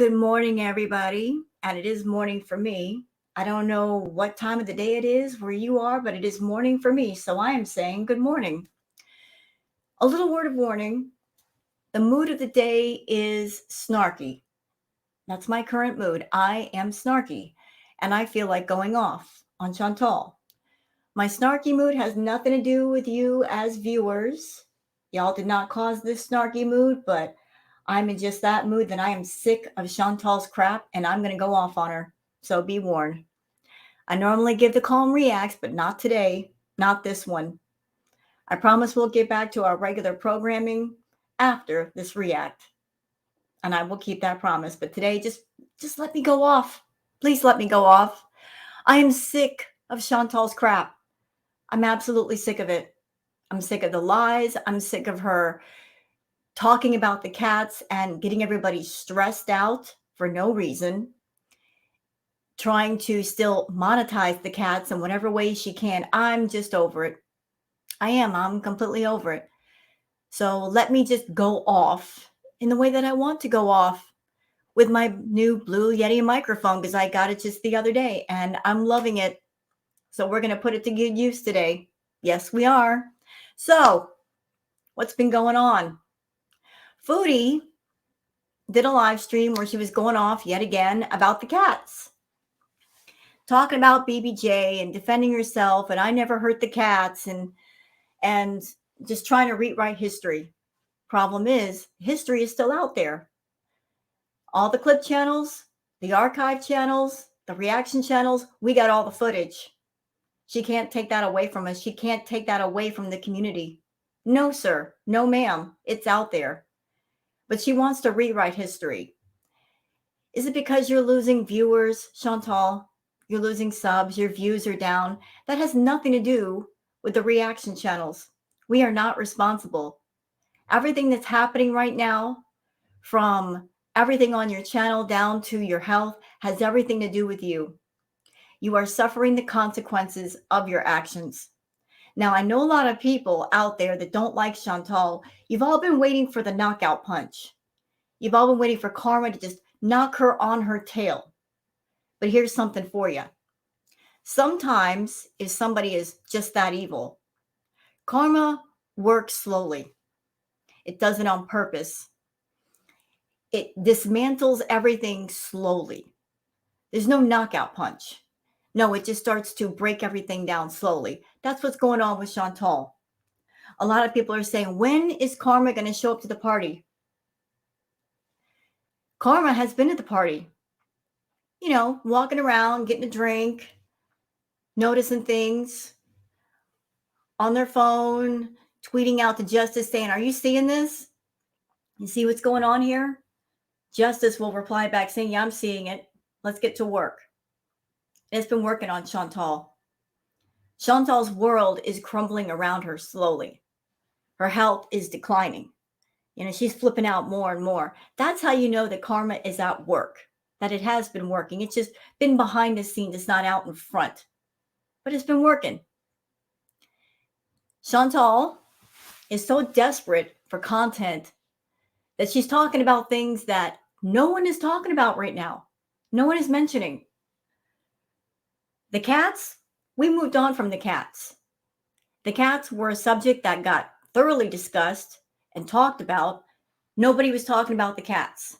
Good morning, everybody. And it is morning for me. I don't know what time of the day it is where you are, but it is morning for me. So I am saying good morning. A little word of warning. The mood of the day is snarky. That's my current mood. I am snarky and I feel like going off on Chantal. My snarky mood has nothing to do with you as viewers. Y'all did not cause this snarky mood, but I'm in just that mood that I am sick of Chantal's crap and I'm going to go off on her. So be warned. I normally give the calm reacts, but not today, not this one. I promise we'll get back to our regular programming after this react. And I will keep that promise. But today, just let me go off. Please let me go off. I am sick of Chantal's crap. I'm absolutely sick of it. I'm sick of the lies. I'm sick of her talking about the cats and getting everybody stressed out for no reason, trying to still monetize the cats in whatever way she can. I'm just over it. I'm completely over it. So let me just go off in the way that I want to go off with my new Blue Yeti microphone because I got it just the other day and I'm loving it. So we're going to put it to good use today. Yes, we are. So what's been going on? Foodie did a live stream where she was going off yet again about the cats, talking about BBJ and defending herself and I never hurt the cats and just trying to rewrite history. Problem is, history is still out there. All the clip channels, the archive channels, the reaction channels, we got all the footage. She can't take that away from us. She can't take that away from the community. No, sir. No, ma'am. It's out there. But she wants to rewrite history. Is it because you're losing viewers, Chantal? You're losing subs, your views are down. That has nothing to do with the reaction channels. We are not responsible. Everything that's happening right now, from everything on your channel down to your health, has everything to do with you. You are suffering the consequences of your actions. Now, I know a lot of people out there that don't like Chantal. You've all been waiting for the knockout punch. You've all been waiting for karma to just knock her on her tail. But here's something for you. Sometimes, if somebody is just that evil, karma works slowly. It does it on purpose. It dismantles everything slowly. There's no knockout punch. No, it just starts to break everything down slowly. That's what's going on with Chantal. A lot of people are saying, when is karma going to show up to the party? Karma has been at the party. You know, walking around, getting a drink, noticing things on their phone, tweeting out to Justice saying, are you seeing this? You see what's going on here? Justice will reply back saying, yeah, I'm seeing it. Let's get to work. It's been working on Chantal. Chantal's world is crumbling around her slowly. Her health is declining. You know, she's flipping out more and more. That's how you know that karma is at work, that it has been working. It's just been behind the scenes. It's not out in front, but it's been working. Chantal is so desperate for content that she's talking about things that no one is talking about right now. No one is mentioning. The cats, we moved on from the cats. The cats were a subject that got thoroughly discussed and talked about. Nobody was talking about the cats.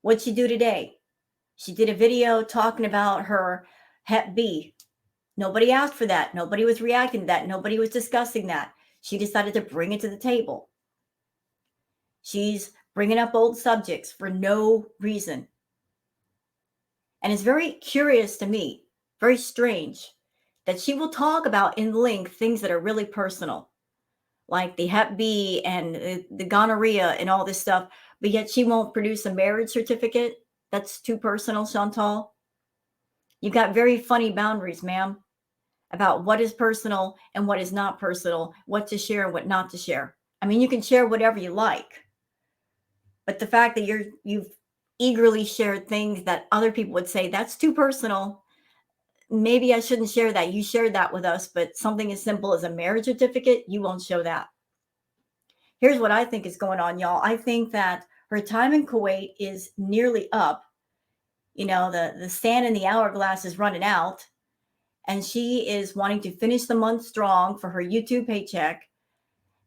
What'd she do today? She did a video talking about her Hep B. Nobody asked for that. Nobody was reacting to that. Nobody was discussing that. She decided to bring it to the table. She's bringing up old subjects for no reason. And it's very curious to me, very strange, that she will talk about in length things that are really personal, like the Hep B and the gonorrhea and all this stuff, but yet she won't produce a marriage certificate. That's too personal, Chantal. You've got very funny boundaries, ma'am, about what is personal and what is not personal, what to share and what not to share. I mean, you can share whatever you like, but the fact that you've eagerly shared things that other people would say, that's too personal. Maybe I shouldn't share that. You shared that with us, but something as simple as a marriage certificate, you won't show that. Here's what I think is going on, y'all. I think that Her time in Kuwait is nearly up. The sand in the hourglass is running out, and she is wanting to finish the month strong for her YouTube paycheck.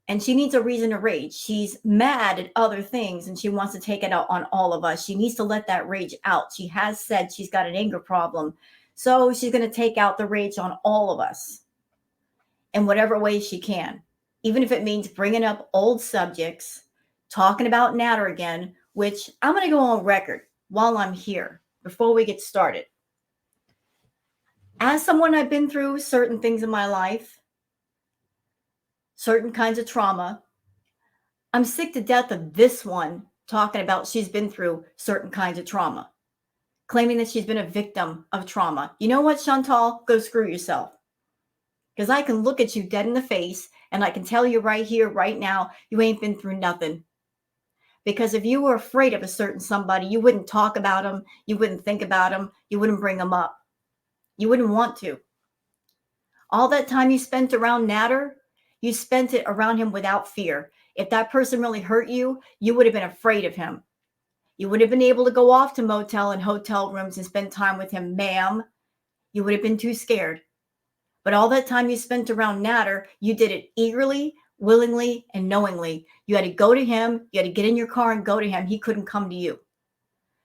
And she needs a reason to rage. She's mad at other things and she wants to take it out on all of us. She needs to let that rage out. She has said she's got an anger problem. So she's going to take out the rage on all of us in whatever way she can, even if it means bringing up old subjects, talking about Natter again, which I'm going to go on record while I'm here before we get started. As someone, I've been through certain things in my life, certain kinds of trauma. I'm sick to death of this one talking about she's been through certain kinds of trauma, claiming that she's been a victim of trauma. You know what, Chantal? Go screw yourself. Because I can look at you dead in the face and I can tell you right here, right now, you ain't been through nothing. Because if you were afraid of a certain somebody, you wouldn't talk about them, you wouldn't think about them, you wouldn't bring them up. You wouldn't want to. All that time you spent around Natter, you spent it around him without fear. If that person really hurt you, you would have been afraid of him. You would have been able to go off to motel and hotel rooms and spend time with him, ma'am. You would have been too scared. But all that time you spent around Natter, you did it eagerly, willingly, and knowingly. You had to go to him. You had to get in your car and go to him. He couldn't come to you.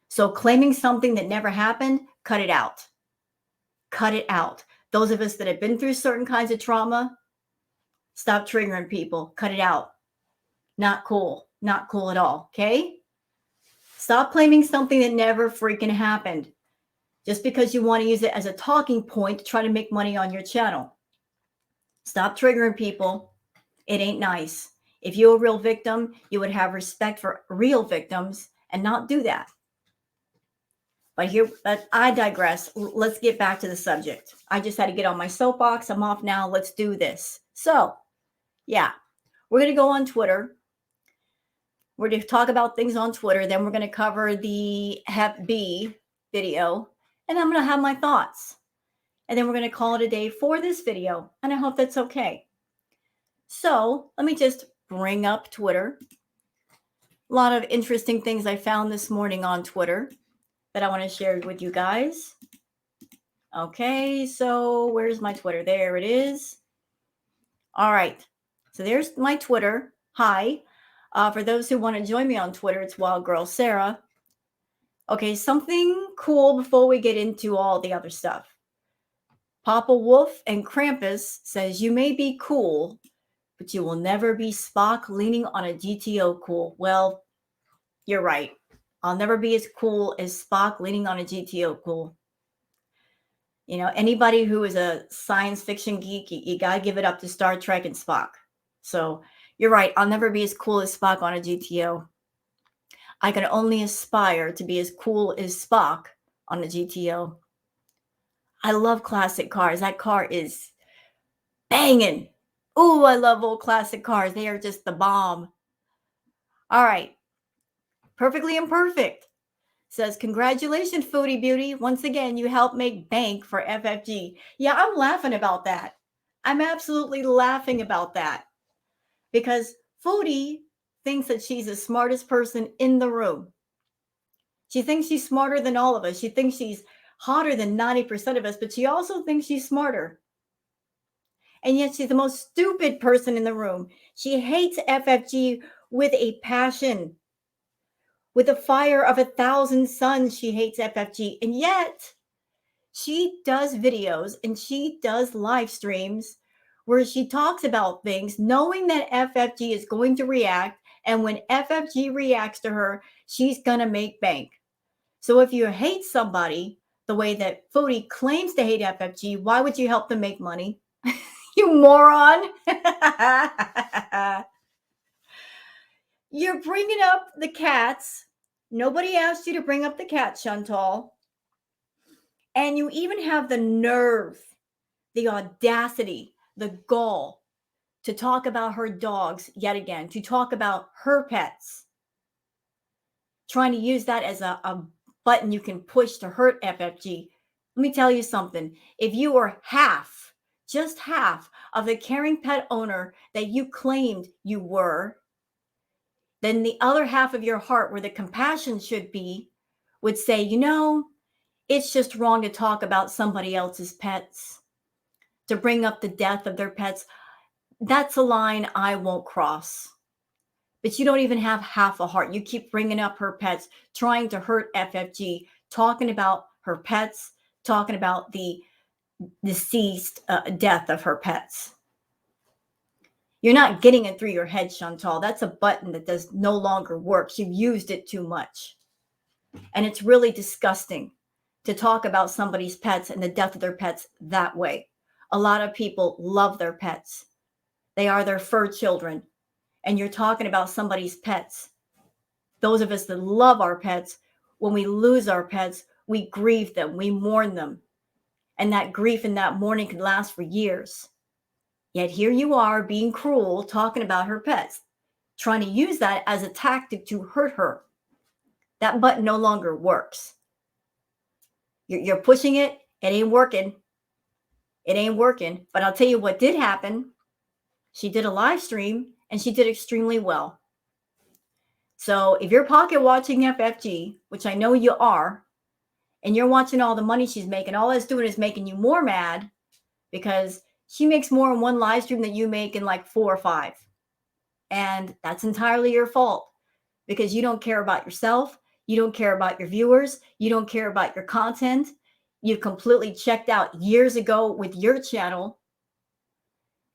So claiming something that never happened, cut it out. Cut it out. Those of us that have been through certain kinds of trauma, stop triggering people. Cut it out. Not cool. Not cool at all. Okay? Stop claiming something that never freaking happened just because you want to use it as a talking point to try to make money on your channel. Stop triggering people. It ain't nice. If you're a real victim, you would have respect for real victims and not do that. But I digress. Let's get back to the subject. I just had to get on my soapbox. I'm off now. Let's do this. So, yeah, we're going to go on Twitter. We're going to talk about things on Twitter. Then we're going to cover the Hep B video. And I'm going to have my thoughts. And then we're going to call it a day for this video. And I hope that's okay. So let me just bring up Twitter. A lot of interesting things I found this morning on Twitter that I want to share with you guys. Okay, so where's my Twitter? There it is. All right. So there's my Twitter. Hi. For those who want to join me on Twitter, it's Wild Girl Sarah. Okay, something cool before we get into all the other stuff. Papa Wolf and Krampus says, you may be cool, but you will never be Spock leaning on a GTO cool. Well, you're right. I'll never be as cool as Spock leaning on a GTO cool. You know, anybody who is a science fiction geek, you got to give it up to Star Trek and Spock. So you're right. I'll never be as cool as Spock on a GTO. I can only aspire to be as cool as Spock on a GTO. I love classic cars. That car is banging. Ooh, I love old classic cars. They are just the bomb. All right. Perfectly Imperfect says, congratulations, Foodie Beauty. Once again, you helped make bank for FFG. Yeah, I'm laughing about that. I'm absolutely laughing about that. Because Foodie thinks that she's the smartest person in the room. She thinks she's smarter than all of us. She thinks she's hotter than 90% of us, but she also thinks she's smarter. And yet she's the most stupid person in the room. She hates FFG with a passion. With the fire of 1,000 suns, she hates FFG. And yet she does videos and she does live streams where she talks about things knowing that FFG is going to react. And when FFG reacts to her, she's going to make bank. So if you hate somebody the way that Foodie claims to hate FFG, why would you help them make money? You moron. You're bringing up the cats. Nobody asked you to bring up the cat, Chantal. And you even have the nerve, the audacity, the gall to talk about her dogs yet again, to talk about her pets, trying to use that as a button you can push to hurt FFG. Let me tell you something. If you were half, just half of the caring pet owner that you claimed you were, then the other half of your heart, where the compassion should be, would say, it's just wrong to talk about somebody else's pets, to bring up the death of their pets. That's a line I won't cross. But you don't even have half a heart. You keep bringing up her pets, trying to hurt FFG, talking about her pets, talking about the deceased death of her pets. You're not getting it through your head, Chantal. That's a button that does no longer works. You've used it too much. And it's really disgusting to talk about somebody's pets and the death of their pets that way. A lot of people love their pets. They are their fur children. And you're talking about somebody's pets. Those of us that love our pets, when we lose our pets, we grieve them, we mourn them. And that grief and that mourning can last for years. Yet here you are being cruel, talking about her pets, trying to use that as a tactic to hurt her. That button no longer works. You're pushing it. It ain't working. It ain't working. But I'll tell you what did happen. She did a live stream and she did extremely well. So if you're pocket watching FFG, which I know you are, and you're watching all the money she's making, all it's doing is making you more mad, because she makes more in one live stream than you make in like 4 or 5. And that's entirely your fault, because you don't care about yourself. You don't care about your viewers. You don't care about your content. You've completely checked out years ago with your channel.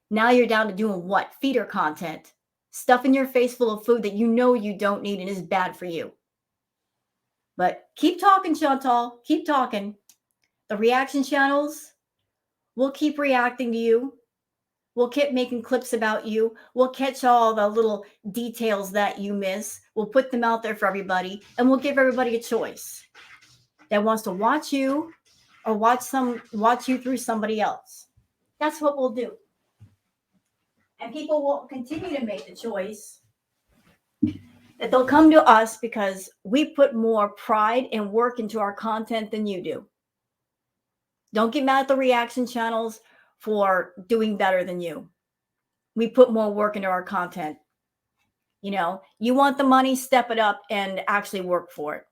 Now you're down to doing what? Feeder content. Stuffing your face full of food that you know you don't need and is bad for you. But keep talking, Chantal. Keep talking. The reaction channels, we'll keep reacting to you. We'll keep making clips about you. We'll catch all the little details that you miss. We'll put them out there for everybody. And we'll give everybody a choice that wants to watch you or watch you through somebody else. That's what we'll do. And people will continue to make the choice that they'll come to us because we put more pride and work into our content than you do. Don't get mad at the reaction channels for doing better than you. We put more work into our content. You want the money, step it up and actually work for it.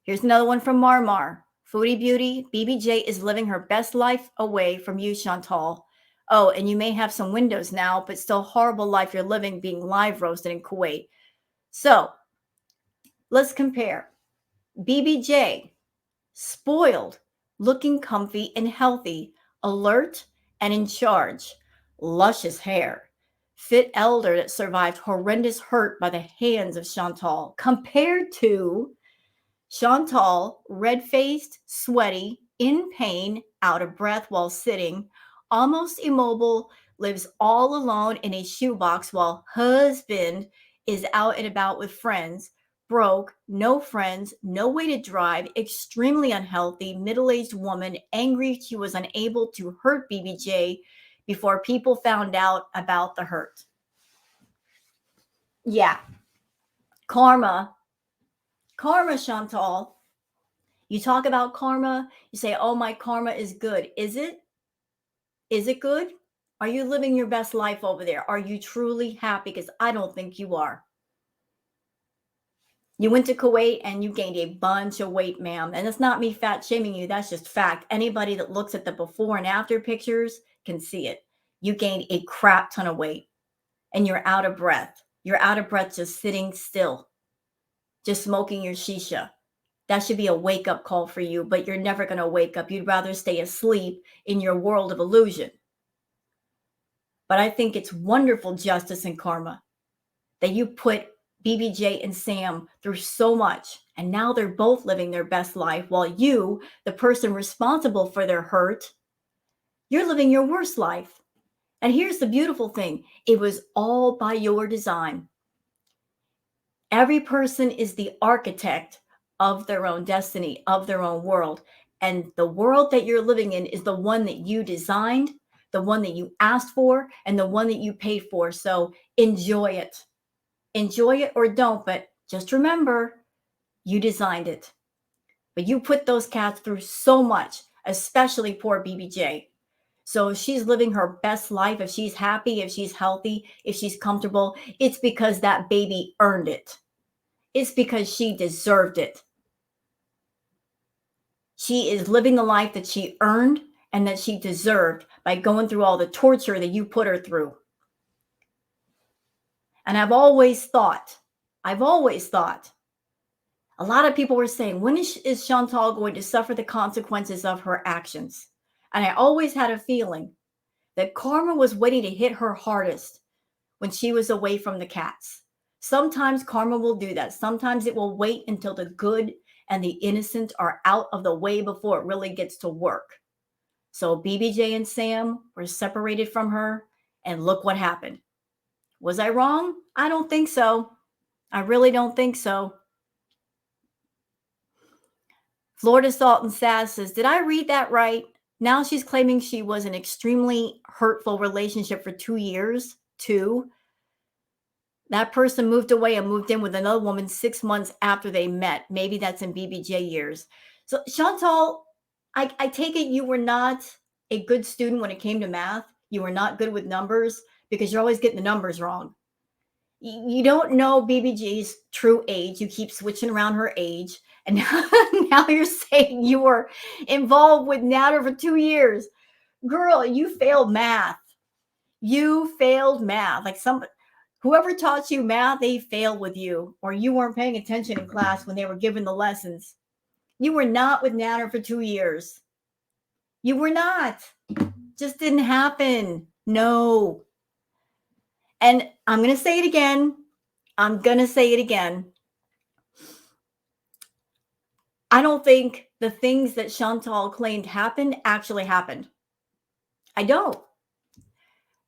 Here's another one from Marmar. Foodie Beauty, BBJ is living her best life away from you, Chantal. Oh, and you may have some windows now, but still horrible life you're living being live roasted in Kuwait. So let's compare. BBJ, spoiled, looking comfy and healthy, alert and in charge, luscious hair, fit elder that survived horrendous hurt by the hands of Chantal, compared to Chantal, red-faced, sweaty, in pain, out of breath while sitting, almost immobile, lives all alone in a shoebox while husband is out and about with friends, broke, no friends, no way to drive, extremely unhealthy, middle-aged woman, angry she was unable to hurt BBJ before people found out about the hurt. Yeah. Karma, Chantal. You talk about karma, you say, oh, my karma is good. Is it? Is it good? Are you living your best life over there? Are you truly happy? Because I don't think you are. You went to Kuwait and you gained a bunch of weight, ma'am. And it's not me fat shaming you. That's just fact. Anybody that looks at the before and after pictures can see it. You gained a crap ton of weight and you're out of breath. You're out of breath just sitting still, just smoking your shisha. That should be a wake-up call for you, but you're never going to wake up. You'd rather stay asleep in your world of illusion. But I think it's wonderful justice and karma that you put BBJ and Sam through so much, and now they're both living their best life while you, the person responsible for their hurt, you're living your worst life. And here's the beautiful thing. It was all by your design. Every person is the architect of their own destiny, of their own world. And the world that you're living in is the one that you designed, the one that you asked for, and the one that you paid for. So enjoy it. Enjoy it or don't, but just remember, you designed it. But you put those cats through so much, especially poor BBJ. So if she's living her best life, if she's happy, if she's healthy, if she's comfortable, it's because that baby earned it. It's because she deserved it. She is living the life that she earned and that she deserved by going through all the torture that you put her through. And I've always thought, a lot of people were saying, when is Chantal going to suffer the consequences of her actions? And I always had a feeling that karma was waiting to hit her hardest when she was away from the cats. Sometimes karma will do that. Sometimes it will wait until the good and the innocent are out of the way before it really gets to work. So BBJ and Sam were separated from her, and look what happened. Was I wrong? I don't think so. I really don't think so. Florida Salt and Sass says, did I read that right? Now she's claiming she was an extremely hurtful relationship for 2 years. That person moved away and moved in with another woman 6 months after they met. Maybe that's in BBJ years. So Chantal, I take it you were not a good student when it came to math. You were not good with numbers because you're always getting the numbers wrong. You don't know BBG's true age. You keep switching around her age. And now you're saying you were involved with Natter for 2 years. Girl, you failed math. You failed math. Like whoever taught you math, they failed with you, or you weren't paying attention in class when they were giving the lessons. You were not with Natter for 2 years. You were not. Just didn't happen. No. And I'm going to say it again. I don't think the things that Chantal claimed happened actually happened. I don't.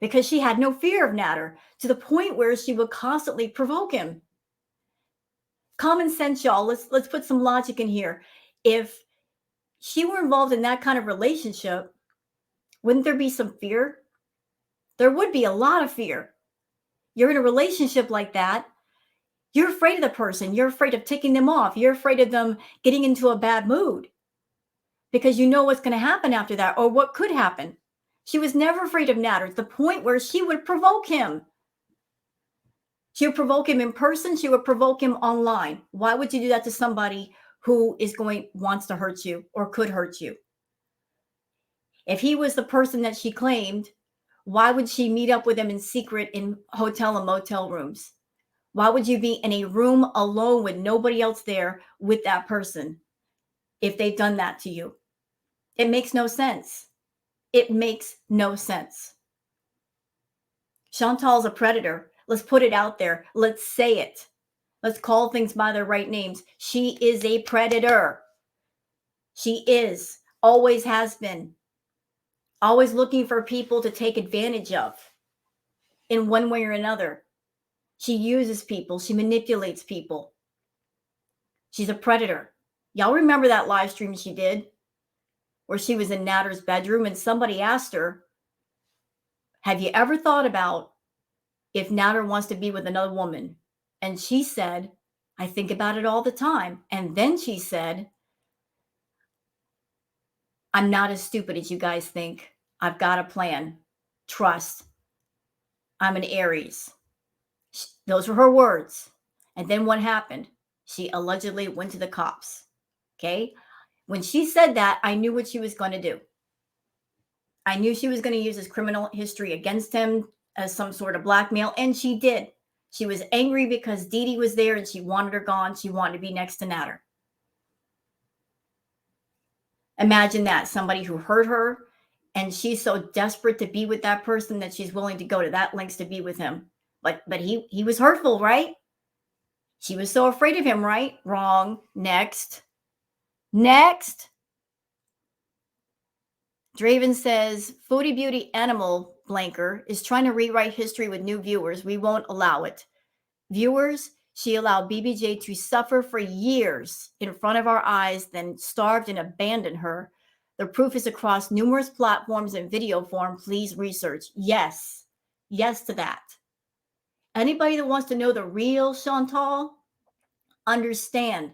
Because she had no fear of Natter to the point where she would constantly provoke him. Common sense, y'all. Let's put some logic in here. If she were involved in that kind of relationship, wouldn't there be some fear? There would be a lot of fear. You're in a relationship like that. You're afraid of the person. You're afraid of ticking them off. You're afraid of them getting into a bad mood because you know what's going to happen after that or what could happen. She was never afraid of Natter to the point where she would provoke him. She would provoke him in person. She would provoke him online. Why would you do that to somebody who wants to hurt you or could hurt you? If he was the person that she claimed, why would she meet up with him in secret in hotel and motel rooms? Why would you be in a room alone with nobody else there with that person if they've done that to you? It makes no sense. It makes no sense. Chantal's a predator. Let's put it out there. Let's say it. Let's call things by their right names. She is a predator. She is. Always has been. Always looking for people to take advantage of in one way or another. She uses people. She manipulates people. She's a predator. Y'all remember that live stream she did where she was in Natter's bedroom and somebody asked her, have you ever thought about if Natter wants to be with another woman? And she said, I think about it all the time. And then she said, I'm not as stupid as you guys think. I've got a plan. Trust. I'm an Aries. Those were her words. And then what happened? She allegedly went to the cops. Okay. When she said that, I knew what she was going to do. I knew she was going to use his criminal history against him as some sort of blackmail. And she did. She was angry because Dee Dee was there and she wanted her gone. She wanted to be next to Natter. Imagine that. Somebody who hurt her and she's so desperate to be with that person that she's willing to go to that lengths to be with him. But he was hurtful, right? She was so afraid of him, right? Wrong. Next. Draven says, Foodie Beauty Animal Blanker is trying to rewrite history with new viewers. We won't allow it. Viewers, she allowed BBJ to suffer for years in front of our eyes, then starved and abandoned her. The proof is across numerous platforms in video form. Please research. Yes to that. Anybody that wants to know the real Chantal, understand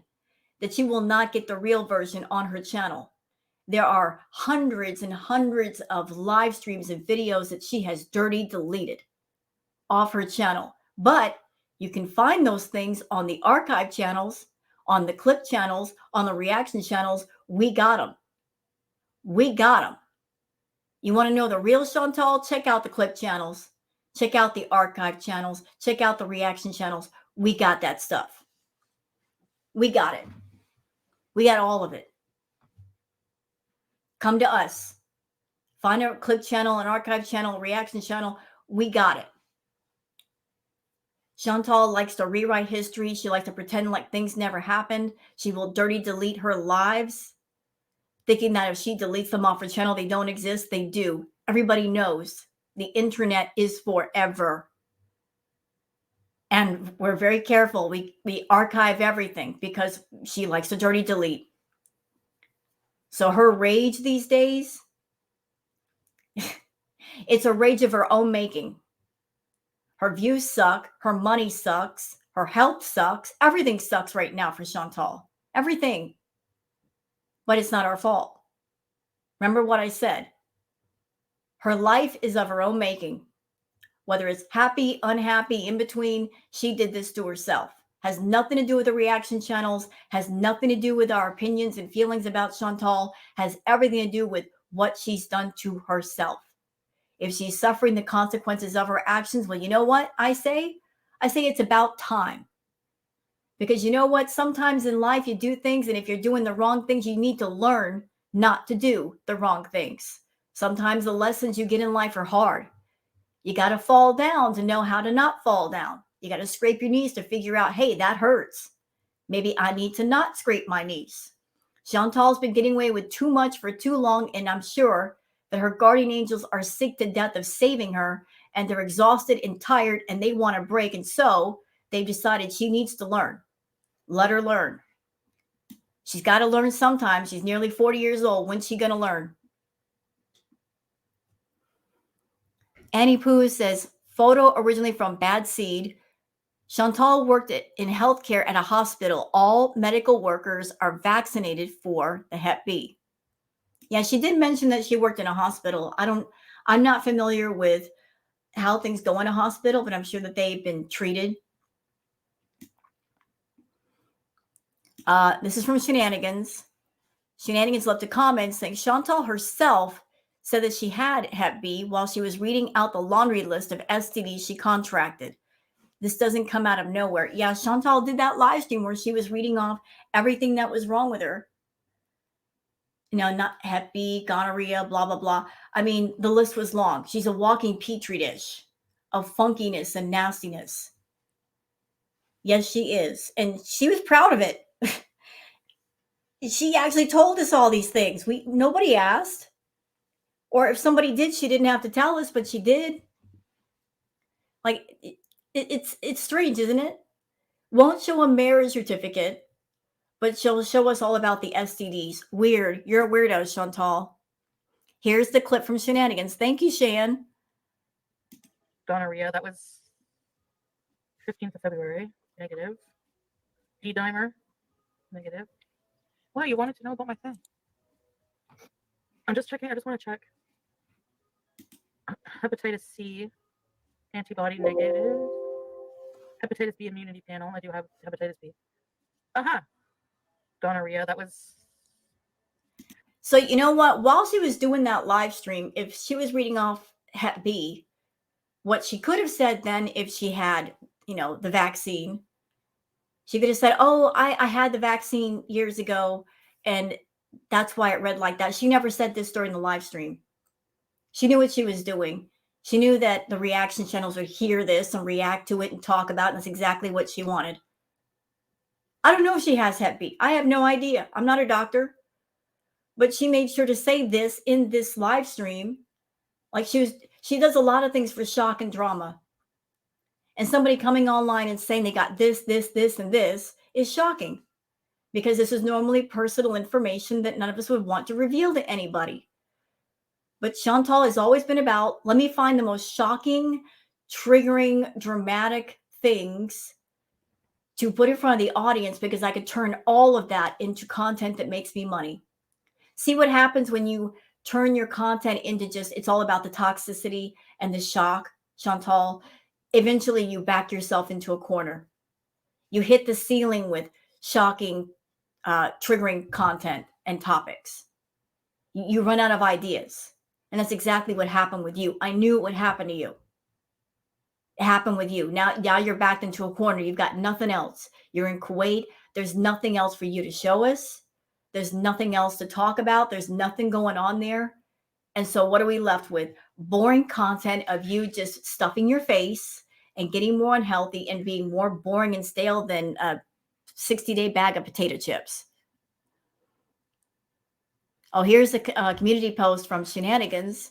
that you will not get the real version on her channel. There are hundreds and hundreds of live streams and videos that she has dirty deleted off her channel. But you can find those things on the archive channels, on the clip channels, on the reaction channels. We got them. We got them. You want to know the real Chantal? Check out the clip channels. Check out the archive channels. Check out the reaction channels. We got that stuff. We got it. We got all of it. Come to us. Find our clip channel, an archive channel, reaction channel. We got it. Chantal likes to rewrite history. She likes to pretend like things never happened. She will dirty delete her lives, thinking that if she deletes them off her channel, they don't exist. They do. Everybody knows the internet is forever. And we're very careful. We archive everything because she likes to dirty delete. So her rage these days, it's a rage of her own making. Her views suck. Her money sucks. Her health sucks. Everything sucks right now for Chantal. Everything. But it's not our fault. Remember what I said. Her life is of her own making. Whether it's happy, unhappy, in between, she did this to herself. Has nothing to do with the reaction channels. Has nothing to do with our opinions and feelings about Chantal. Has everything to do with what she's done to herself. If she's suffering the consequences of her actions, well, you know what I say? I say it's about time. Because you know what? Sometimes in life you do things, and if you're doing the wrong things, you need to learn not to do the wrong things. Sometimes the lessons you get in life are hard. You got to fall down to know how to not fall down. You got to scrape your knees to figure out, hey, that hurts. Maybe I need to not scrape my knees. Chantal's been getting away with too much for too long, and I'm sure that her guardian angels are sick to death of saving her, and they're exhausted and tired, and they want a break. And so they've decided she needs to learn. Let her learn. She's got to learn sometime. She's nearly 40 years old. When's she going to learn? Annie Pooh says, photo originally from Bad Seed. Chantal worked in healthcare at a hospital. All medical workers are vaccinated for the Hep B. Yeah, she did mention that she worked in a hospital. I'm not familiar with how things go in a hospital, but I'm sure that they've been treated. This is from Shenanigans. Shenanigans left a comment saying Chantal herself said that she had Hep B while she was reading out the laundry list of STDs she contracted. This doesn't come out of nowhere. Yeah, Chantal did that live stream where she was reading off everything that was wrong with her. You know, not Hep B, gonorrhea, blah, blah, blah. I mean, the list was long. She's a walking petri dish of funkiness and nastiness. Yes, she is. And she was proud of it. She actually told us all these things. Nobody asked. Or if somebody did, she didn't have to tell us, but she did. Like, it's strange, isn't it? Won't show a marriage certificate, but she'll show us all about the STDs. Weird. You're a weirdo, Chantal. Here's the clip from Shenanigans. Thank you, Shan. Gonorrhea, that was 15th of February, negative. D-dimer, negative. Well, you wanted to know about my thing. I'm just checking. I just want to check. Hepatitis C, antibody negative. Hepatitis B immunity panel. I do have hepatitis B. Gonorrhea, that was... So you know what? While she was doing that live stream, if she was reading off Hep B, what she could have said then if she had, the vaccine, she could have said, oh, I had the vaccine years ago, and that's why it read like that. She never said this during the live stream. She knew what she was doing. She knew that the reaction channels would hear this and react to it and talk about it. And that's exactly what she wanted. I don't know if she has Hep B. I have no idea. I'm not a doctor. But she made sure to say this in this live stream. Like she does a lot of things for shock and drama. And somebody coming online and saying they got this, and this is shocking. Because this is normally personal information that none of us would want to reveal to anybody. But Chantal has always been about, let me find the most shocking, triggering, dramatic things to put in front of the audience because I could turn all of that into content that makes me money. See what happens when you turn your content into just, it's all about the toxicity and the shock, Chantal. Eventually, you back yourself into a corner. You hit the ceiling with shocking, triggering content and topics. You run out of ideas. And that's exactly what happened with you. I knew it would happen to you. It happened with you. Now you're backed into a corner. You've got nothing else. You're in Kuwait. There's nothing else for you to show us. There's nothing else to talk about. There's nothing going on there. And so what are we left with? Boring content of you just stuffing your face and getting more unhealthy and being more boring and stale than a 60-day bag of potato chips. Oh, here's a community post from Shenanigans.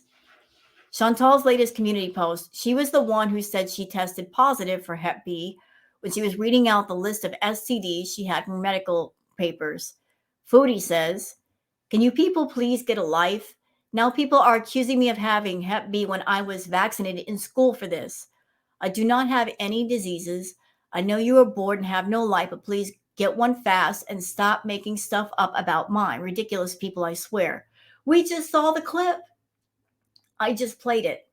Chantal's latest community post. She was the one who said she tested positive for Hep B when she was reading out the list of STDs she had from medical papers. Foodie says, "Can you people please get a life? Now people are accusing me of having Hep B when I was vaccinated in school for this. I do not have any diseases. I know you are bored and have no life, but please get one fast and stop making stuff up about mine. Ridiculous people, I swear." We just saw the clip. I just played it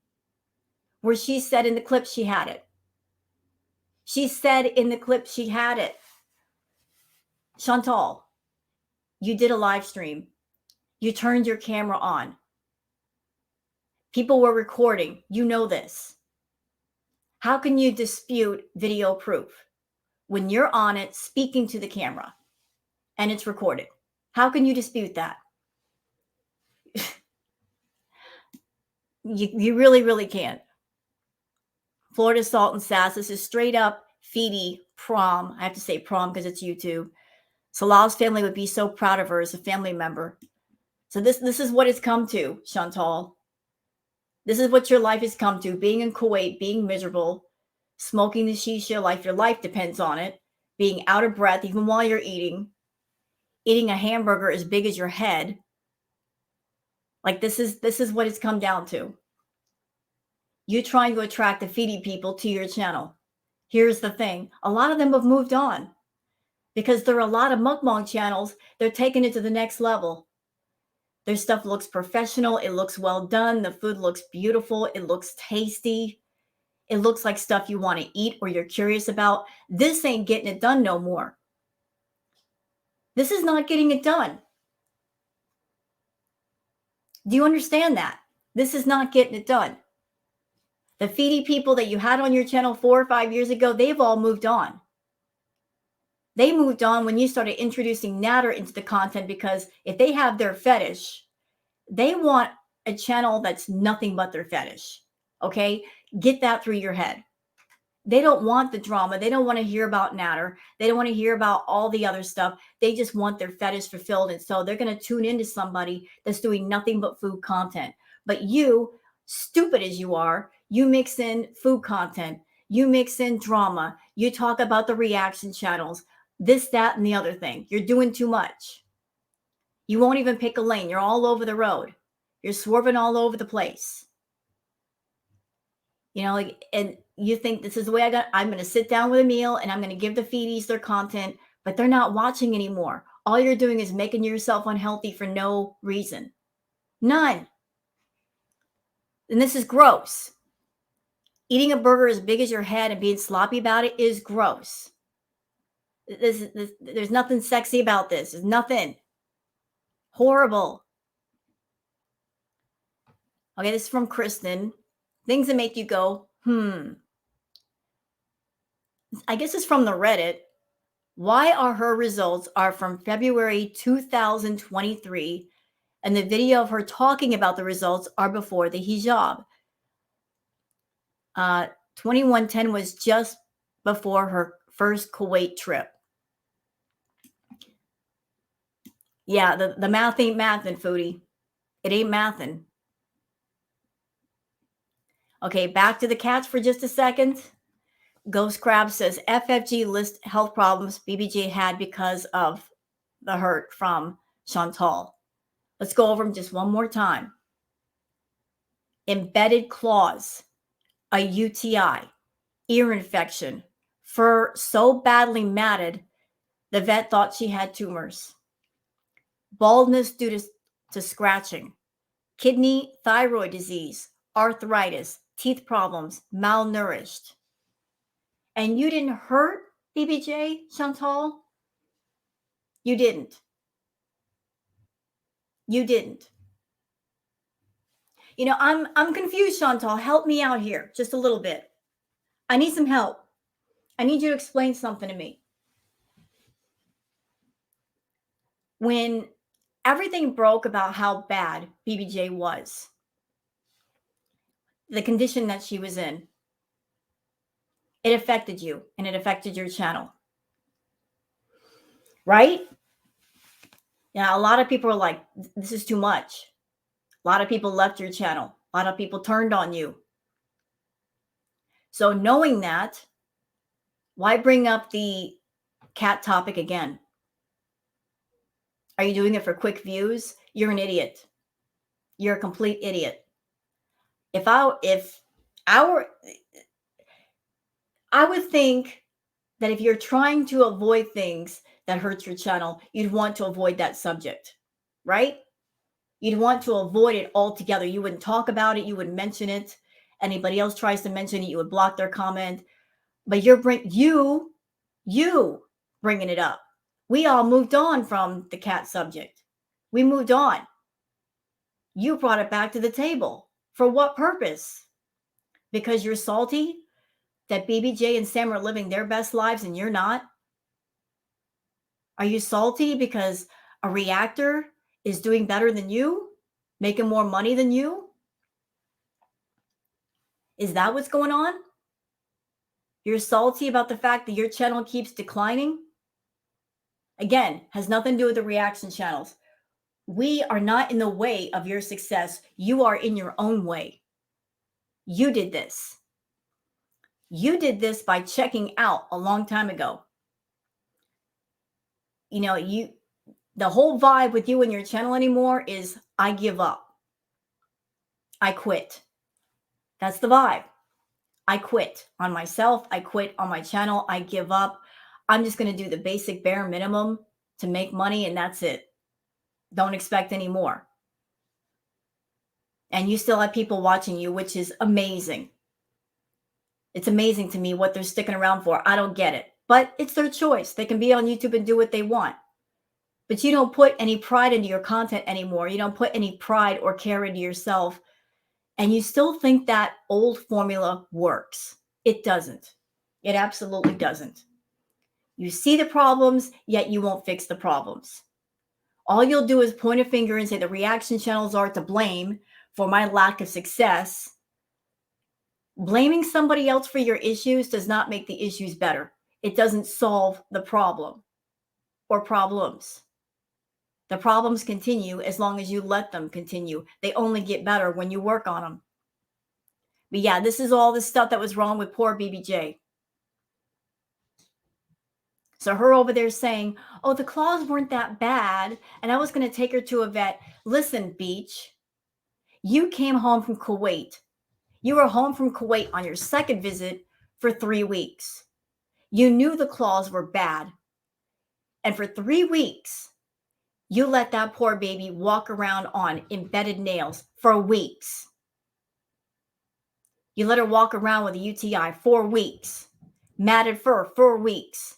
where she said in the clip she had it. She said in the clip she had it. Chantal, you did a live stream. You turned your camera on. People were recording. You know this. How can you dispute video proof when you're on it speaking to the camera and it's recorded? How can you dispute that? You really, really can't. Florida Salt and Sass. This is straight up Foodie prom. I have to say prom because it's YouTube. Salal's family would be so proud of her as a family member. So this is what it's come to, Chantal. This is what your life has come to. Being in Kuwait, being miserable, smoking the shisha like your life depends on it, being out of breath even while you're eating a hamburger as big as your head. Like this is what it's come down to. You trying to attract the Foodie people to your channel. Here's the thing. A lot of them have moved on because there are a lot of mukbang channels. They're taking it to the next level. Their stuff looks professional. It looks well done. The food looks beautiful. It looks tasty. It looks like stuff you want to eat or you're curious about. This ain't getting it done no more. This is not getting it done. Do you understand that? This is not getting it done. The Foodie people that you had on your channel 4 or 5 years ago, they've all moved on. They moved on when you started introducing natter into the content because if they have their fetish, they want a channel that's nothing but their fetish. Okay? Get that through your head. They don't want the drama. They don't want to hear about natter. They don't want to hear about all the other stuff. They just want their fetish fulfilled. And so they're going to tune into somebody that's doing nothing but food content. But you, stupid as you are, you mix in food content. You mix in drama. You talk about the reaction channels, this, that, and the other thing. You're doing too much. You won't even pick a lane. You're all over the road. You're swerving all over the place. You know, like, and you think this is the way I'm going to sit down with a meal and I'm going to give the Foodies their content, but they're not watching anymore. All you're doing is making yourself unhealthy for no reason. None. And this is gross. Eating a burger as big as your head and being sloppy about it is gross. There's nothing sexy about this. There's nothing. Horrible. Okay, this is from Kristen. Things that make you go, I guess it's from the Reddit. Why are her results are from February 2023, and the video of her talking about the results are before the hijab. 2110 was just before her first Kuwait trip. Yeah, the math ain't mathin', Foodie. It ain't mathin'. Okay, back to the cats for just a second. Ghost Crab says FFG list health problems BBJ had because of the hurt from Chantal. Let's go over them just one more time. Embedded claws, a UTI, ear infection, fur so badly matted, the vet thought she had tumors. Baldness due to to scratching, kidney, thyroid disease, arthritis, teeth problems, malnourished. And you didn't hurt BBJ, Chantal? You didn't. You didn't. You know, I'm confused, Chantal. Help me out here just a little bit. I need some help. I need you to explain something to me. When everything broke about how bad BBJ was, the condition that she was in, it affected you and it affected your channel. Right? Yeah, a lot of people are like, this is too much. A lot of people left your channel. A lot of people turned on you. So knowing that, why bring up the cat topic again? Are you doing it for quick views? You're an idiot. You're a complete idiot. I would think that if you're trying to avoid things that hurt your channel, you'd want to avoid that subject, right? You'd want to avoid it altogether. You wouldn't talk about it. You wouldn't mention it. Anybody else tries to mention it, you would block their comment. But you bringing it up. We all moved on from the cat subject. We moved on. You brought it back to the table. For what purpose? Because you're salty that BBJ and Sam are living their best lives and you're not? Are you salty because a reactor is doing better than you? Making more money than you? Is that what's going on? You're salty about the fact that your channel keeps declining? Again, has nothing to do with the reaction channels. We are not in the way of your success. You are in your own way. You did this. You did this by checking out a long time ago. You know, the whole vibe with you and your channel anymore is I give up. I quit. That's the vibe. I quit on myself. I quit on my channel. I give up. I'm just going to do the basic bare minimum to make money and that's it. Don't expect any more. And you still have people watching you, which is amazing. It's amazing to me what they're sticking around for. I don't get it. But it's their choice. They can be on YouTube and do what they want. But you don't put any pride into your content anymore. You don't put any pride or care into yourself. And you still think that old formula works. It doesn't. It absolutely doesn't. You see the problems, yet you won't fix the problems. All you'll do is point a finger and say the reaction channels are to blame for my lack of success. Blaming somebody else for your issues does not make the issues better. It doesn't solve the problem or problems. The problems continue as long as you let them continue. They only get better when you work on them. But yeah, this is all the stuff that was wrong with poor BBJ. So her over there saying, oh, the claws weren't that bad, and I was going to take her to a vet. Listen, Beach, you came home from Kuwait. You were home from Kuwait on your second visit for 3 weeks. You knew the claws were bad. And for 3 weeks, you let that poor baby walk around on embedded nails for weeks. You let her walk around with a UTI 4 weeks. Matted fur 4 weeks.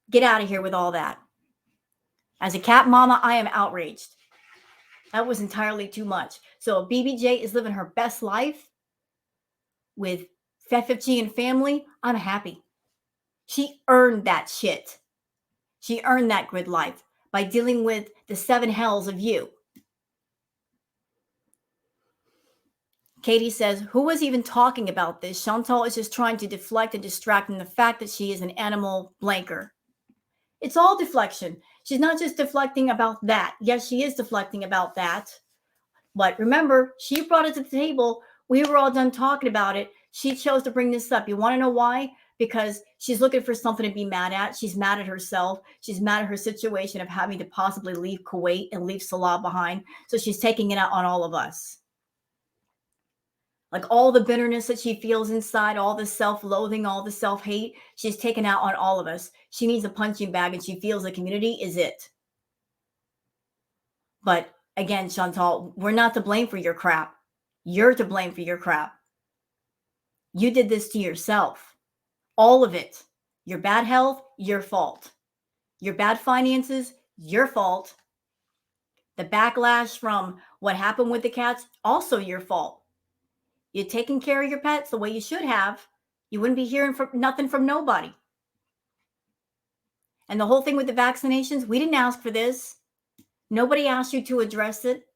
Get out of here with all that. As a cat mama, I am outraged. That was entirely too much. So BBJ is living her best life with FFG and family. I'm happy. She earned that shit. She earned that good life by dealing with the 7 hells of you. Katie says, who was even talking about this? Chantal is just trying to deflect and distract from the fact that she is an animal blanker. It's all deflection. She's not just deflecting about that. Yes, she is deflecting about that. But remember, she brought it to the table. We were all done talking about it. She chose to bring this up. You want to know why? Because she's looking for something to be mad at. She's mad at herself. She's mad at her situation of having to possibly leave Kuwait and leave Salah behind. So she's taking it out on all of us. Like all the bitterness that she feels inside, all the self-loathing, all the self-hate, she's taken out on all of us. She needs a punching bag and she feels the community is it. But again, Chantal, we're not to blame for your crap. You're to blame for your crap. You did this to yourself. All of it. Your bad health, your fault. Your bad finances, your fault. The backlash from what happened with the cats, also your fault. You're taking care of your pets the way you should have. You wouldn't be hearing nothing from nobody. And the whole thing with the vaccinations, we didn't ask for this. Nobody asked you to address it.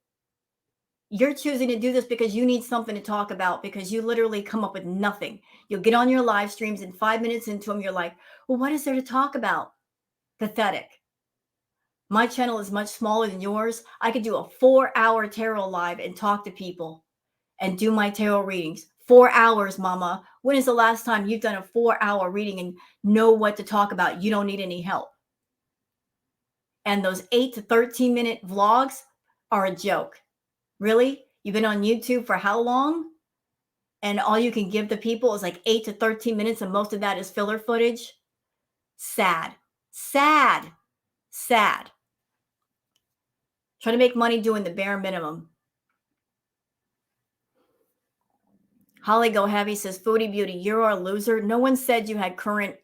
You're choosing to do this because you need something to talk about, because you literally come up with nothing. You'll get on your live streams and 5 minutes into them, you're like, well, what is there to talk about? Pathetic. My channel is much smaller than yours. I could do a 4-hour tarot live and talk to people and do my tarot readings. 4 hours, mama. When is the last time you've done a 4-hour reading and know what to talk about? You don't need any help. And those 8 to 13 minute vlogs are a joke. Really? You've been on YouTube for how long? And all you can give the people is like 8 to 13 minutes, and most of that is filler footage? Sad. Sad. Sad. Trying to make money doing the bare minimum. Holly Go Heavy says, Foodie Beauty, you're a loser. No one said you had current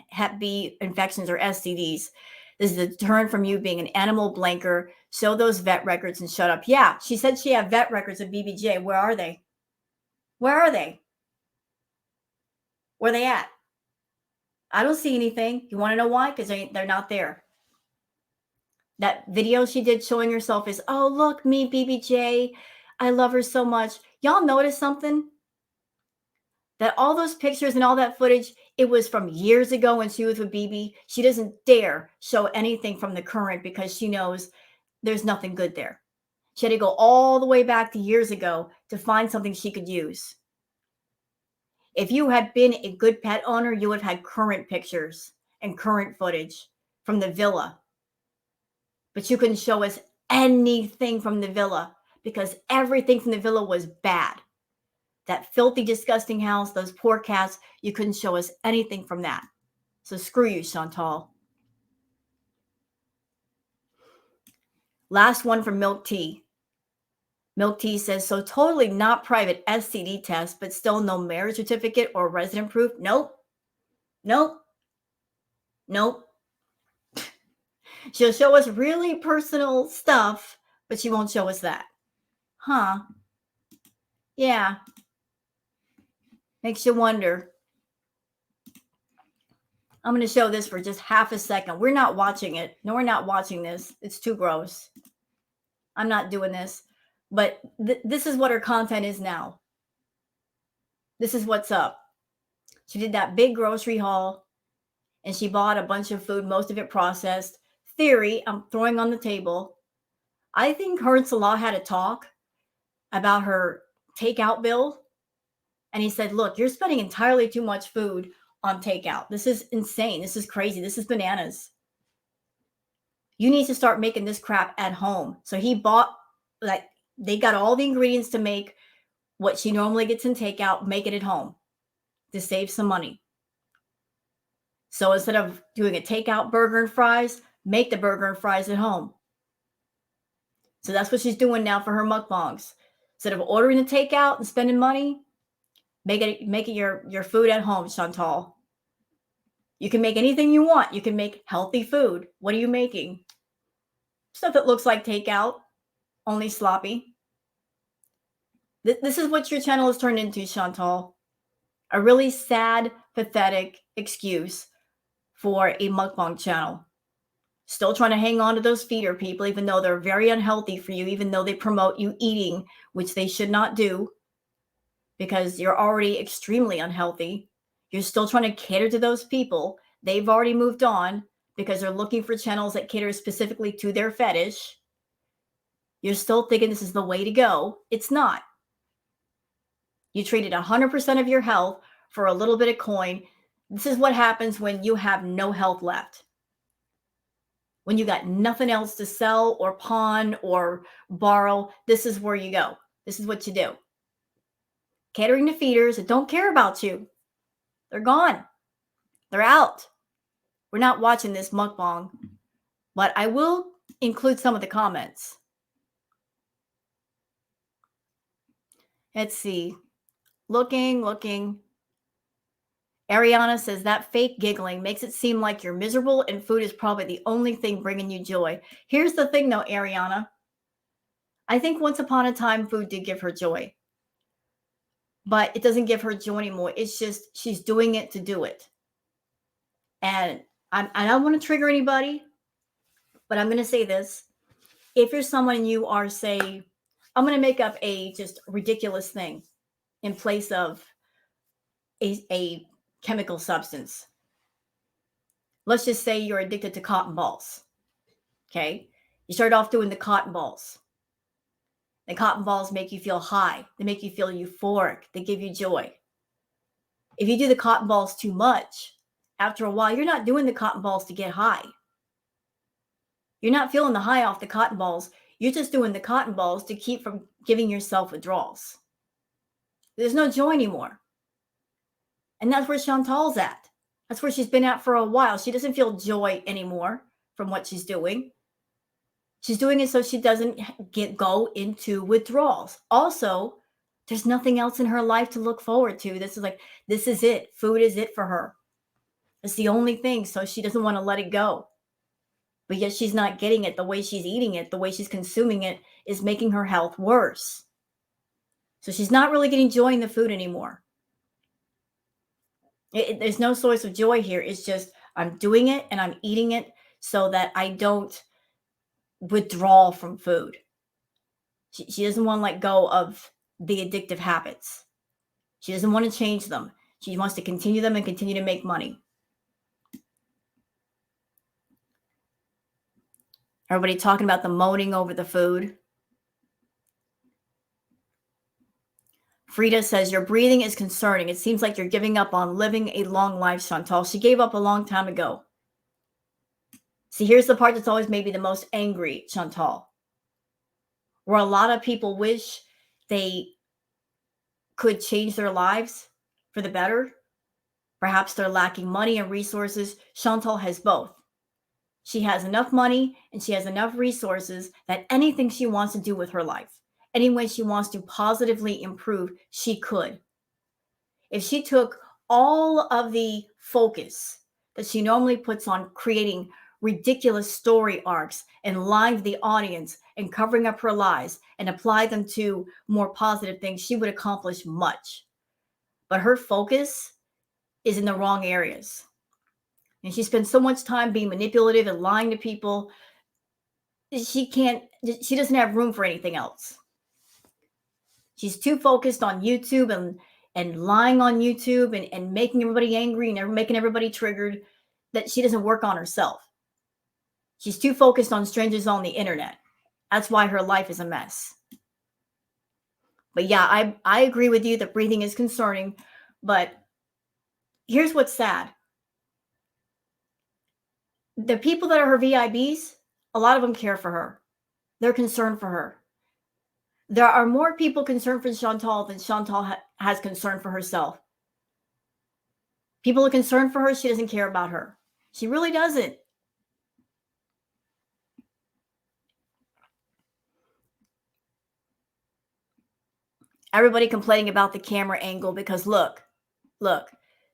Hep B infections or STDs. This is a turn from you being an animal blanker. Show those vet records and shut up. Yeah, she said she had vet records of BBJ. Where are they? Where are they? Where are they at? I don't see anything. You want to know why? Because they're not there. That video she did showing herself is, oh, look, me, BBJ. I love her so much. Y'all notice something? That all those pictures and all that footage, it was from years ago when she was with BB. She doesn't dare show anything from the current because she knows there's nothing good there. She had to go all the way back to years ago to find something she could use. If you had been a good pet owner, you would have had current pictures and current footage from the villa. But you couldn't show us anything from the villa because everything from the villa was bad. That filthy, disgusting house, those poor cats, you couldn't show us anything from that. So screw you, Chantal. Last one from Milk Tea. Milk Tea says, so totally not private STD test, but still no marriage certificate or resident proof? Nope. Nope. Nope. She'll show us really personal stuff, but she won't show us that. Huh. Yeah. Makes you wonder. I'm going to show this for just half a second. We're not watching it. No, we're not watching this. It's too gross. I'm not doing this. But this is what her content is now. This is what's up. She did that big grocery haul, and she bought a bunch of food, most of it processed. Theory, I'm throwing on the table. I think her and Salah had a talk about her takeout bill. And he said, look, you're spending entirely too much food on takeout. This is insane. This is crazy. This is bananas. You need to start making this crap at home. So he bought, like, they got all the ingredients to make what she normally gets in takeout, make it at home to save some money. So instead of doing a takeout burger and fries, make the burger and fries at home. So that's what she's doing now for her mukbangs. Instead of ordering the takeout and spending money, make it your food at home, Chantal. You can make anything you want. You can make healthy food. What are you making? Stuff that looks like takeout, only sloppy. This is what your channel has turned into, Chantal. A really sad, pathetic excuse for a mukbang channel. Still trying to hang on to those feeder people, even though they're very unhealthy for you, even though they promote you eating, which they should not do because you're already extremely unhealthy. You're still trying to cater to those people. They've already moved on because they're looking for channels that cater specifically to their fetish. You're still thinking this is the way to go. It's not. You traded 100% of your health for a little bit of coin. This is what happens when you have no health left. When you got nothing else to sell or pawn or borrow, this is where you go. This is what you do. Catering to feeders that don't care about you. They're gone. They're out. We're not watching this mukbang. But I will include some of the comments. Let's see. Looking. Ariana says that fake giggling makes it seem like you're miserable and food is probably the only thing bringing you joy. Here's the thing though, Ariana. I think once upon a time food did give her joy. But it doesn't give her joy anymore. It's just she's doing it to do it. And I don't want to trigger anybody, but I'm going to say this. If you're someone and you are, say, I'm going to make up a just ridiculous thing in place of a chemical substance. Let's just say you're addicted to cotton balls. Okay. You start off doing the cotton balls. The cotton balls make you feel high. They make you feel euphoric. They give you joy. If you do the cotton balls too much, after a while, you're not doing the cotton balls to get high. You're not feeling the high off the cotton balls. You're just doing the cotton balls to keep from giving yourself withdrawals. There's no joy anymore. And that's where Chantal's at. That's where she's been at for a while. She doesn't feel joy anymore from what she's doing. She's doing it so she doesn't go into withdrawals. Also, there's nothing else in her life to look forward to. This is it. Food is it for her. It's the only thing. So she doesn't want to let it go. But yet she's not getting it. The way she's eating it, the way she's consuming it is making her health worse. So she's not really getting joy in the food anymore. There's no source of joy here. It's just I'm doing it and I'm eating it so that I don't withdraw from food. She doesn't want to let go of the addictive habits. She doesn't want to change them. She wants to continue them and continue to make money. Everybody talking about the moaning over the food. Frida says, your breathing is concerning. It seems like you're giving up on living a long life, Chantal. She gave up a long time ago. See, here's the part that's always made me the most angry, Chantal. Where a lot of people wish they could change their lives for the better. Perhaps they're lacking money and resources. Chantal has both. She has enough money and she has enough resources that anything she wants to do with her life, any way she wants to positively improve, she could. If she took all of the focus that she normally puts on creating ridiculous story arcs and lying to the audience and covering up her lies and apply them to more positive things, she would accomplish much. But her focus is in the wrong areas. And she spends so much time being manipulative and lying to people. She doesn't have room for anything else. She's too focused on YouTube and lying on YouTube and making everybody angry and making everybody triggered that she doesn't work on herself. She's too focused on strangers on the internet. That's why her life is a mess. But yeah, I agree with you that breathing is concerning. But here's what's sad. The people that are her VIBs, a lot of them care for her. They're concerned for her. There are more people concerned for Chantal than Chantal has concern for herself. People are concerned for her. She doesn't care about her. She really doesn't. Everybody complaining about the camera angle because look,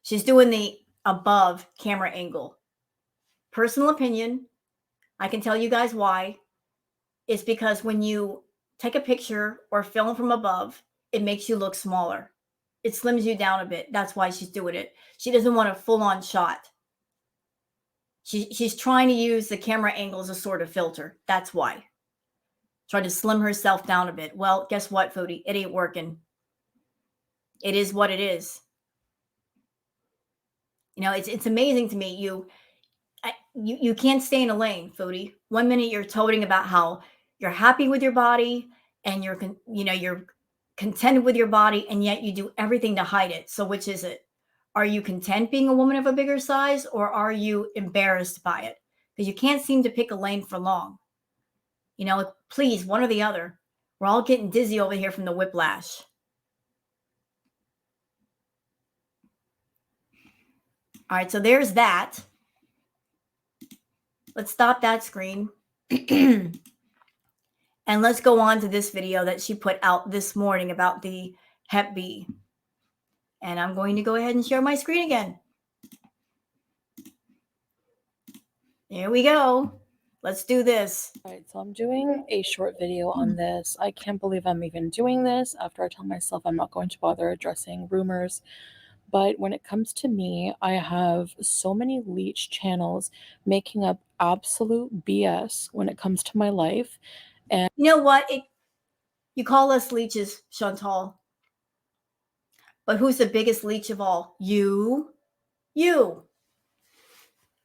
she's doing the above camera angle. Personal opinion, I can tell you guys why. It's because when you take a picture or film from above, it makes you look smaller. It slims you down a bit. That's why she's doing it. She doesn't want a full-on shot. She's trying to use the camera angle as a sort of filter. That's why. Trying to slim herself down a bit. Well, guess what, Foodie? It ain't working. It is what it is. You know, it's amazing to me. You can't stay in a lane, Foodie. 1 minute you're toting about how you're happy with your body and you're contented with your body, and yet you do everything to hide it. So which is it? Are you content being a woman of a bigger size, or are you embarrassed by it? Because you can't seem to pick a lane for long. You know, please, one or the other. We're all getting dizzy over here from the whiplash. All right, so there's that. Let's stop that screen. And let's go on to this video that she put out this morning about the Hep B. And I'm going to go ahead and share my screen again. Here we go. Let's do this. All right, so I'm doing a short video on this. I can't believe I'm even doing this after I tell myself I'm not going to bother addressing rumors. But when it comes to me, I have so many leech channels making up absolute BS when it comes to my life. You know what? You call us leeches, Chantal. But who's the biggest leech of all? You. You.